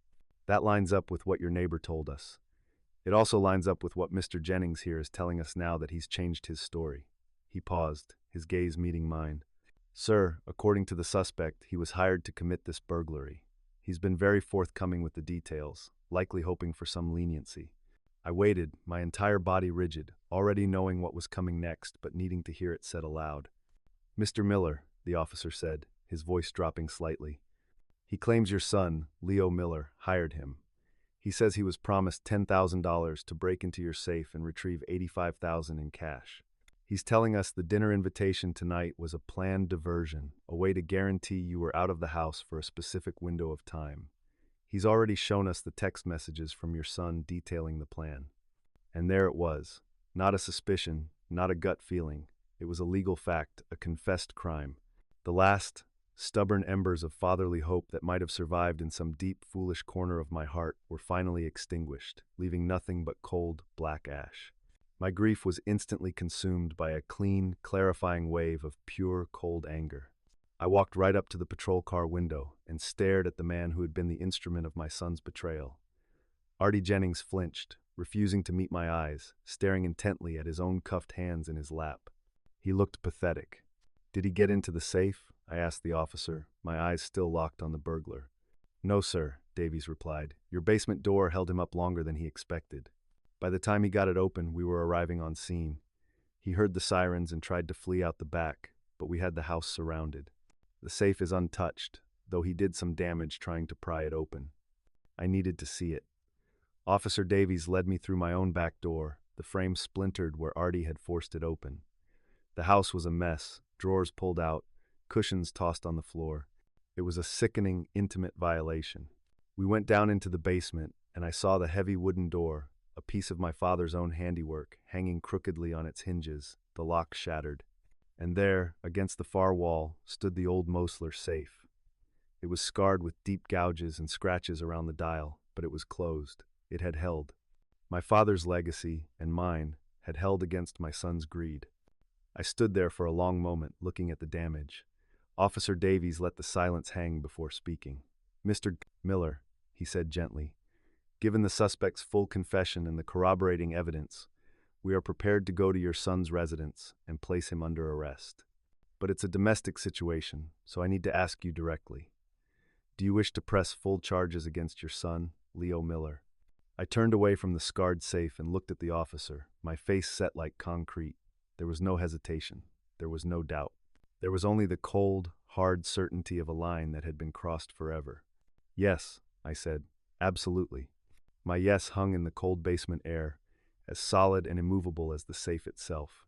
"That lines up with what your neighbor told us. It also lines up with what Mr. Jennings here is telling us now that he's changed his story." He paused, his gaze meeting mine. "Sir, according to the suspect, he was hired to commit this burglary. He's been very forthcoming with the details, likely hoping for some leniency." I waited, my entire body rigid, already knowing what was coming next, but needing to hear it said aloud. "Mr. Miller," the officer said, his voice dropping slightly. "He claims your son, Leo Miller, hired him. He says he was promised $10,000 to break into your safe and retrieve $85,000 in cash. He's telling us the dinner invitation tonight was a planned diversion, a way to guarantee you were out of the house for a specific window of time. He's already shown us the text messages from your son detailing the plan." And there it was. Not a suspicion, not a gut feeling. It was a legal fact, a confessed crime. The last, stubborn embers of fatherly hope that might have survived in some deep, foolish corner of my heart were finally extinguished, leaving nothing but cold, black ash. My grief was instantly consumed by a clean, clarifying wave of pure, cold anger. I walked right up to the patrol car window and stared at the man who had been the instrument of my son's betrayal. Artie Jennings flinched, refusing to meet my eyes, staring intently at his own cuffed hands in his lap. He looked pathetic. "Did he get into the safe?" I asked the officer, my eyes still locked on the burglar. "No, sir," Davies replied. "Your basement door held him up longer than he expected. By the time he got it open, we were arriving on scene. He heard the sirens and tried to flee out the back, but we had the house surrounded. The safe is untouched, though he did some damage trying to pry it open." I needed to see it. Officer Davies led me through my own back door, the frame splintered where Artie had forced it open. The house was a mess, drawers pulled out, cushions tossed on the floor. It was a sickening, intimate violation. We went down into the basement, and I saw the heavy wooden door, a piece of my father's own handiwork, hanging crookedly on its hinges, the lock shattered. And there, against the far wall, stood the old Mosler safe. It was scarred with deep gouges and scratches around the dial, but it was closed. It had held. My father's legacy, and mine, had held against my son's greed. I stood there for a long moment, looking at the damage. Officer Davies let the silence hang before speaking. "Mr. Miller," he said gently, "given the suspect's full confession and the corroborating evidence, we are prepared to go to your son's residence and place him under arrest. But it's a domestic situation, so I need to ask you directly. Do you wish to press full charges against your son, Leo Miller?" I turned away from the scarred safe and looked at the officer, my face set like concrete. There was no hesitation. There was no doubt. There was only the cold, hard certainty of a line that had been crossed forever. "Yes," I said, "absolutely." My yes hung in the cold basement air, as solid and immovable as the safe itself.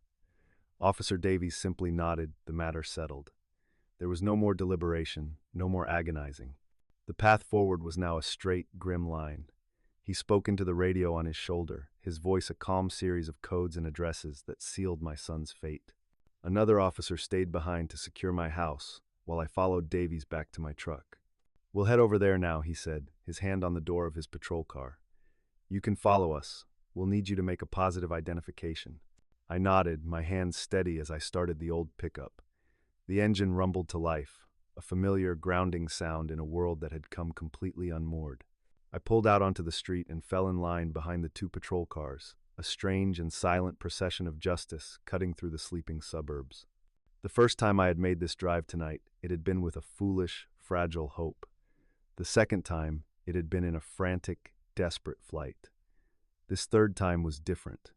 Officer Davies simply nodded, the matter settled. There was no more deliberation, no more agonizing. The path forward was now a straight, grim line. He spoke into the radio on his shoulder, his voice a calm series of codes and addresses that sealed my son's fate. Another officer stayed behind to secure my house, while I followed Davies back to my truck. "We'll head over there now," he said, his hand on the door of his patrol car. "You can follow us. We'll need you to make a positive identification." I nodded, my hands steady as I started the old pickup. The engine rumbled to life, a familiar grounding sound in a world that had come completely unmoored. I pulled out onto the street and fell in line behind the two patrol cars, a strange and silent procession of justice cutting through the sleeping suburbs. The first time I had made this drive tonight, it had been with a foolish, fragile hope. The second time, it had been in a frantic, desperate flight. This third time was different.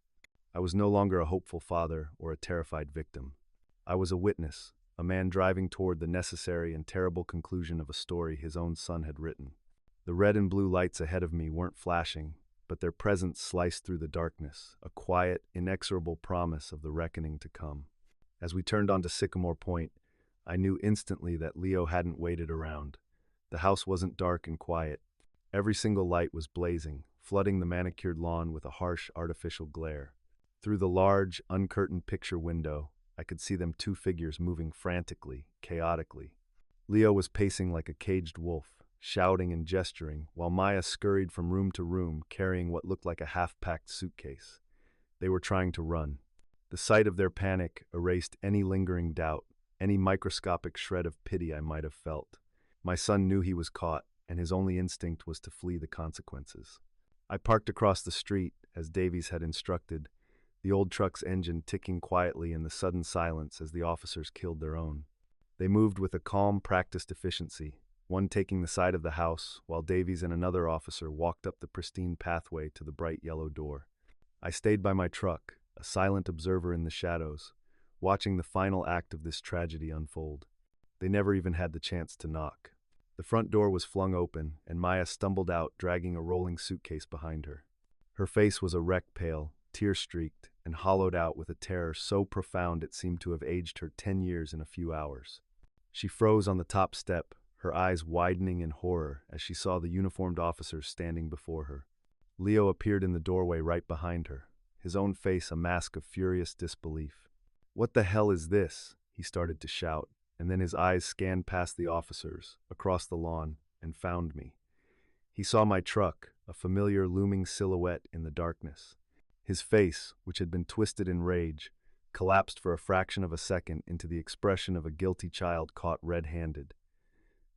I was no longer a hopeful father or a terrified victim. I was a witness, a man driving toward the necessary and terrible conclusion of a story his own son had written. The red and blue lights ahead of me weren't flashing, but their presence sliced through the darkness, a quiet, inexorable promise of the reckoning to come. As we turned onto Sycamore Point, I knew instantly that Leo hadn't waited around. The house wasn't dark and quiet. Every single light was blazing, flooding the manicured lawn with a harsh, artificial glare. Through the large, uncurtained picture window, I could see them two figures moving frantically, chaotically. Leo was pacing like a caged wolf, shouting and gesturing, while Maya scurried from room to room, carrying what looked like a half-packed suitcase. They were trying to run. The sight of their panic erased any lingering doubt, any microscopic shred of pity I might have felt. My son knew he was caught, and his only instinct was to flee the consequences. I parked across the street, as Davies had instructed, the old truck's engine ticking quietly in the sudden silence as the officers killed their own. They moved with a calm, practiced efficiency, one taking the side of the house, while Davies and another officer walked up the pristine pathway to the bright yellow door. I stayed by my truck, a silent observer in the shadows, watching the final act of this tragedy unfold. They never even had the chance to knock. The front door was flung open, and Maya stumbled out, dragging a rolling suitcase behind her. Her face was a wreck pale, tear-streaked, and hollowed out with a terror so profound it seemed to have aged her 10 years in a few hours. She froze on the top step, her eyes widening in horror as she saw the uniformed officers standing before her. Leo appeared in the doorway right behind her, his own face a mask of furious disbelief. "What the hell is this?" he started to shout, and then his eyes scanned past the officers, across the lawn, and found me. He saw my truck, a familiar looming silhouette in the darkness. His face, which had been twisted in rage, collapsed for a fraction of a second into the expression of a guilty child caught red-handed.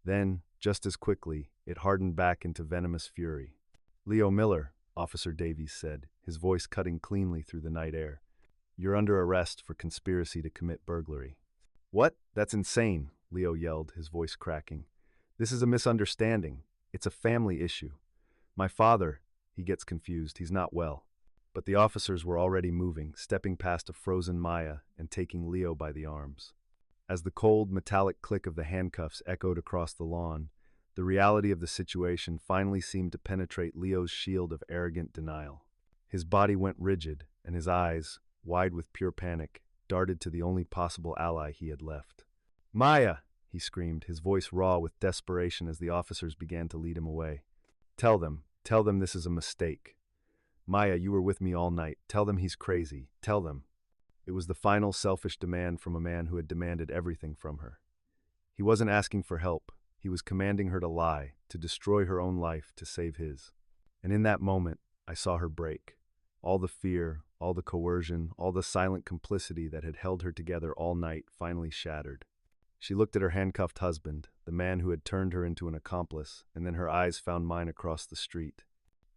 Then, just as quickly, it hardened back into venomous fury. "Leo Miller," Officer Davies said, his voice cutting cleanly through the night air. "You're under arrest for conspiracy to commit burglary." "What? That's insane," Leo yelled, his voice cracking. "This is a misunderstanding. It's a family issue. My father," he gets confused, "he's not well." But the officers were already moving, stepping past a frozen Maya and taking Leo by the arms. As the cold, metallic click of the handcuffs echoed across the lawn, the reality of the situation finally seemed to penetrate Leo's shield of arrogant denial. His body went rigid, and his eyes, wide with pure panic, darted to the only possible ally he had left. Maya, he screamed, his voice raw with desperation as the officers began to lead him away. Tell them this is a mistake. Maya, you were with me all night. Tell them he's crazy. Tell them. It was the final selfish demand from a man who had demanded everything from her. He wasn't asking for help. He was commanding her to lie, to destroy her own life, to save his. And in that moment, I saw her break. All the fear, all the coercion, all the silent complicity that had held her together all night finally shattered. She looked at her handcuffed husband, the man who had turned her into an accomplice, and then her eyes found mine across the street.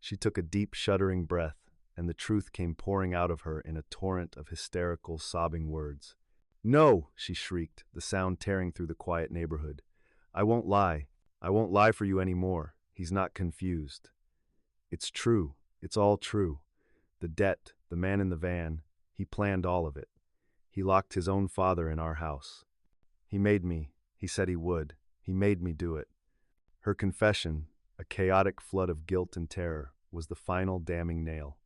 She took a deep, shuddering breath, and the truth came pouring out of her in a torrent of hysterical, sobbing words. No, she shrieked, the sound tearing through the quiet neighborhood. I won't lie. I won't lie for you anymore. He's not confused. It's true. It's all true. The debt, the man in the van, he planned all of it. He locked his own father in our house. He made me. He said he would. He made me do it. Her confession, a chaotic flood of guilt and terror, was the final damning nail.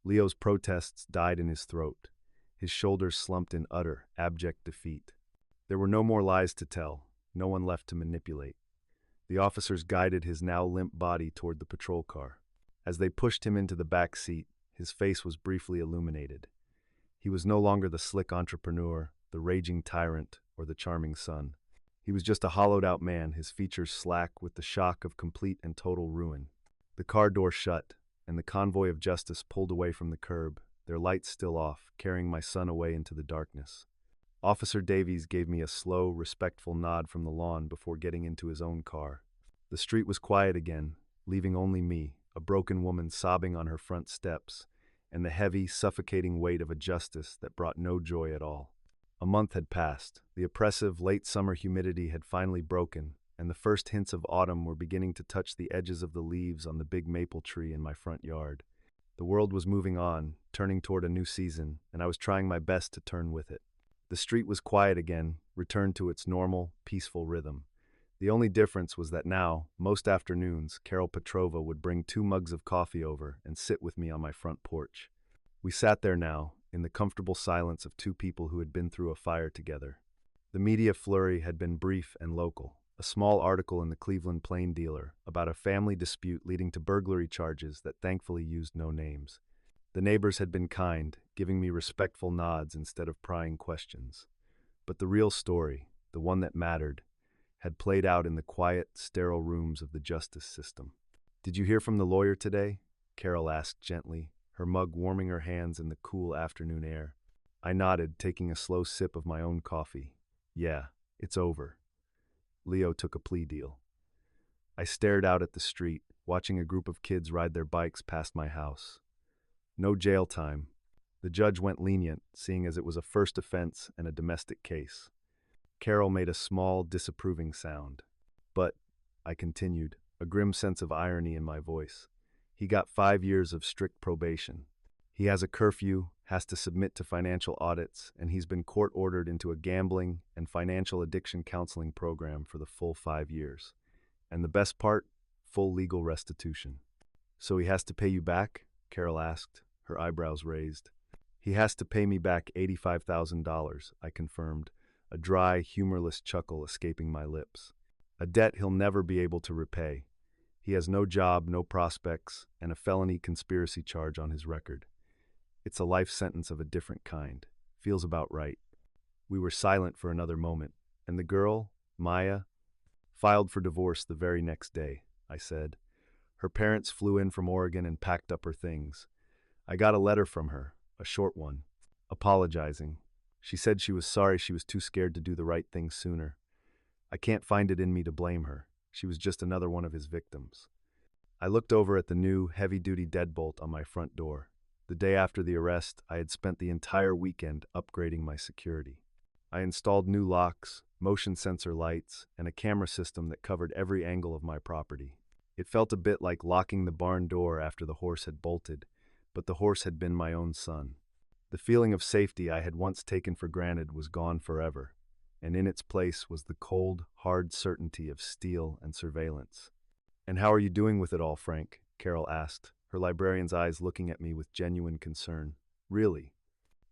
Leo's protests died in his throat. His shoulders slumped in utter, abject defeat. There were no more lies to tell, no one left to manipulate. The officers guided his now limp body toward the patrol car. As they pushed him into the back seat, his face was briefly illuminated. He was no longer the slick entrepreneur, the raging tyrant, or the charming son. He was just a hollowed-out man, his features slack with the shock of complete and total ruin. The car door shut, and the convoy of justice pulled away from the curb, their lights still off, carrying my son away into the darkness. Officer Davies gave me a slow, respectful nod from the lawn before getting into his own car. The street was quiet again, leaving only me, a broken woman sobbing on her front steps, and the heavy, suffocating weight of a justice that brought no joy at all. A month had passed. The oppressive, late summer humidity had finally broken, and the first hints of autumn were beginning to touch the edges of the leaves on the big maple tree in my front yard. The world was moving on, turning toward a new season, and I was trying my best to turn with it. The street was quiet again, returned to its normal, peaceful rhythm. The only difference was that now, most afternoons, Carol Petrova would bring 2 mugs of coffee over and sit with me on my front porch. We sat there now, in the comfortable silence of 2 people who had been through a fire together. The media flurry had been brief and local. A small article in the Cleveland Plain Dealer about a family dispute leading to burglary charges that thankfully used no names. The neighbors had been kind, giving me respectful nods instead of prying questions. But the real story, the one that mattered, had played out in the quiet, sterile rooms of the justice system. "Did you hear from the lawyer today?" Carol asked gently, her mug warming her hands in the cool afternoon air. I nodded, taking a slow sip of my own coffee. "Yeah, it's over." Leo took a plea deal. I stared out at the street, watching a group of kids ride their bikes past my house. No jail time. The judge went lenient, seeing as it was a first offense and a domestic case. Carol made a small, disapproving sound. "But," I continued, a grim sense of irony in my voice, "he got 5 years of strict probation. He has a curfew, has to submit to financial audits, and he's been court-ordered into a gambling and financial addiction counseling program for the full 5 years. And the best part? Full legal restitution." "So he has to pay you back?" Carol asked, her eyebrows raised. "He has to pay me back $85,000, I confirmed, a dry, humorless chuckle escaping my lips. "A debt he'll never be able to repay. He has no job, no prospects, and a felony conspiracy charge on his record. It's a life sentence of a different kind. Feels about right." We were silent for another moment, and the girl, Maya, filed for divorce the very next day, I said. Her parents flew in from Oregon and packed up her things. I got a letter from her, a short one, apologizing. She said she was sorry she was too scared to do the right thing sooner. I can't find it in me to blame her. She was just another one of his victims. I looked over at the new, heavy-duty deadbolt on my front door. The day after the arrest, I had spent the entire weekend upgrading my security. I installed new locks, motion sensor lights, and a camera system that covered every angle of my property. It felt a bit like locking the barn door after the horse had bolted, but the horse had been my own son. The feeling of safety I had once taken for granted was gone forever, and in its place was the cold, hard certainty of steel and surveillance. "And how are you doing with it all, Frank?" Carol asked, her librarian's eyes looking at me with genuine concern. "Really?"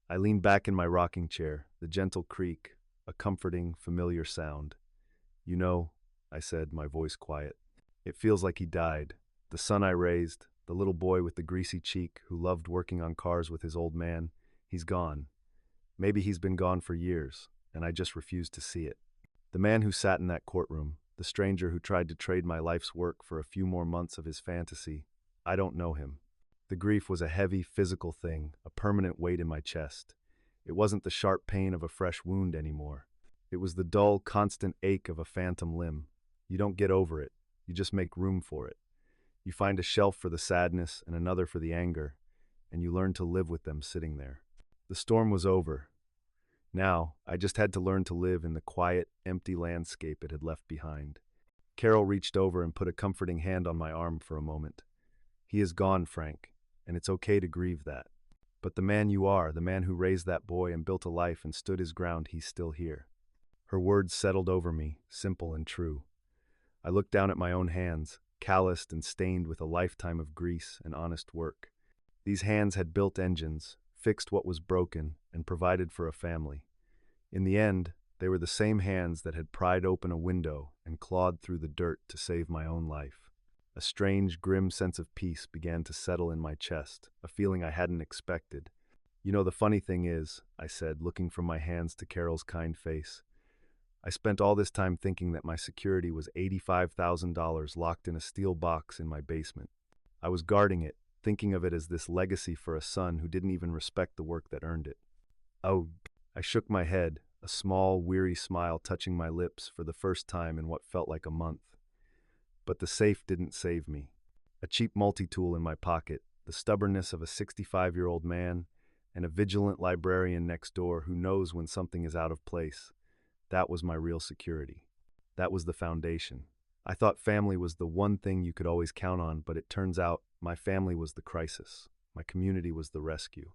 I leaned back in my rocking chair, the gentle creak, a comforting, familiar sound. "You know," I said, my voice quiet, "it feels like he died. The son I raised, the little boy with the greasy cheek who loved working on cars with his old man, he's gone. Maybe he's been gone for years, and I just refuse to see it. The man who sat in that courtroom, the stranger who tried to trade my life's work for a few more months of his fantasy, I don't know him." The grief was a heavy, physical thing, a permanent weight in my chest. It wasn't the sharp pain of a fresh wound anymore. It was the dull, constant ache of a phantom limb. You don't get over it, you just make room for it. You find a shelf for the sadness and another for the anger, and you learn to live with them sitting there. The storm was over. Now, I just had to learn to live in the quiet, empty landscape it had left behind. Carol reached over and put a comforting hand on my arm for a moment. "He is gone, Frank, and it's okay to grieve that. But the man you are, the man who raised that boy and built a life and stood his ground, he's still here." Her words settled over me, simple and true. I looked down at my own hands, calloused and stained with a lifetime of grease and honest work. These hands had built engines, fixed what was broken, and provided for a family. In the end, they were the same hands that had pried open a window and clawed through the dirt to save my own life. A strange, grim sense of peace began to settle in my chest, a feeling I hadn't expected. "You know, the funny thing is," I said, looking from my hands to Carol's kind face, "I spent all this time thinking that my security was $85,000 locked in a steel box in my basement. I was guarding it, thinking of it as this legacy for a son who didn't even respect the work that earned it." "Oh," I shook my head, a small, weary smile touching my lips for the first time in what felt like a month. But the safe didn't save me. A cheap multi-tool in my pocket, the stubbornness of a 65-year-old man, and a vigilant librarian next door who knows when something is out of place. That was my real security. That was the foundation. I thought family was the one thing you could always count on, but it turns out my family was the crisis. My community was the rescue.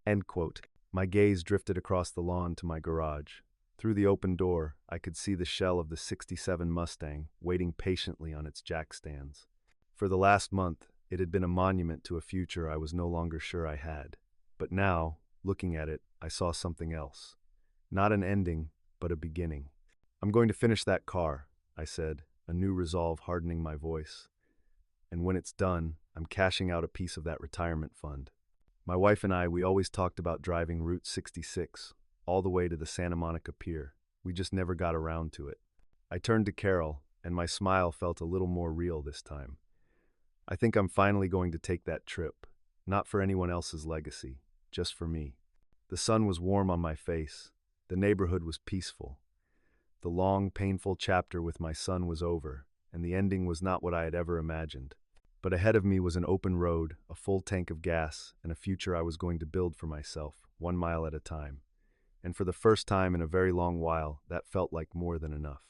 End quote. My gaze drifted across the lawn to my garage. Through the open door, I could see the shell of the '67 Mustang waiting patiently on its jack stands. For the last month, it had been a monument to a future I was no longer sure I had. But now, looking at it, I saw something else. Not an ending, but a beginning. "I'm going to finish that car," I said, a new resolve hardening my voice. "And when it's done, I'm cashing out a piece of that retirement fund." My wife and I, we always talked about driving Route 66, all the way to the Santa Monica Pier. We just never got around to it. I turned to Carol, and my smile felt a little more real this time. "I think I'm finally going to take that trip, not for anyone else's legacy, just for me." The sun was warm on my face. The neighborhood was peaceful. The long, painful chapter with my son was over, and the ending was not what I had ever imagined. But ahead of me was an open road, a full tank of gas, and a future I was going to build for myself, 1 mile at a time. And for the first time in a very long while, that felt like more than enough.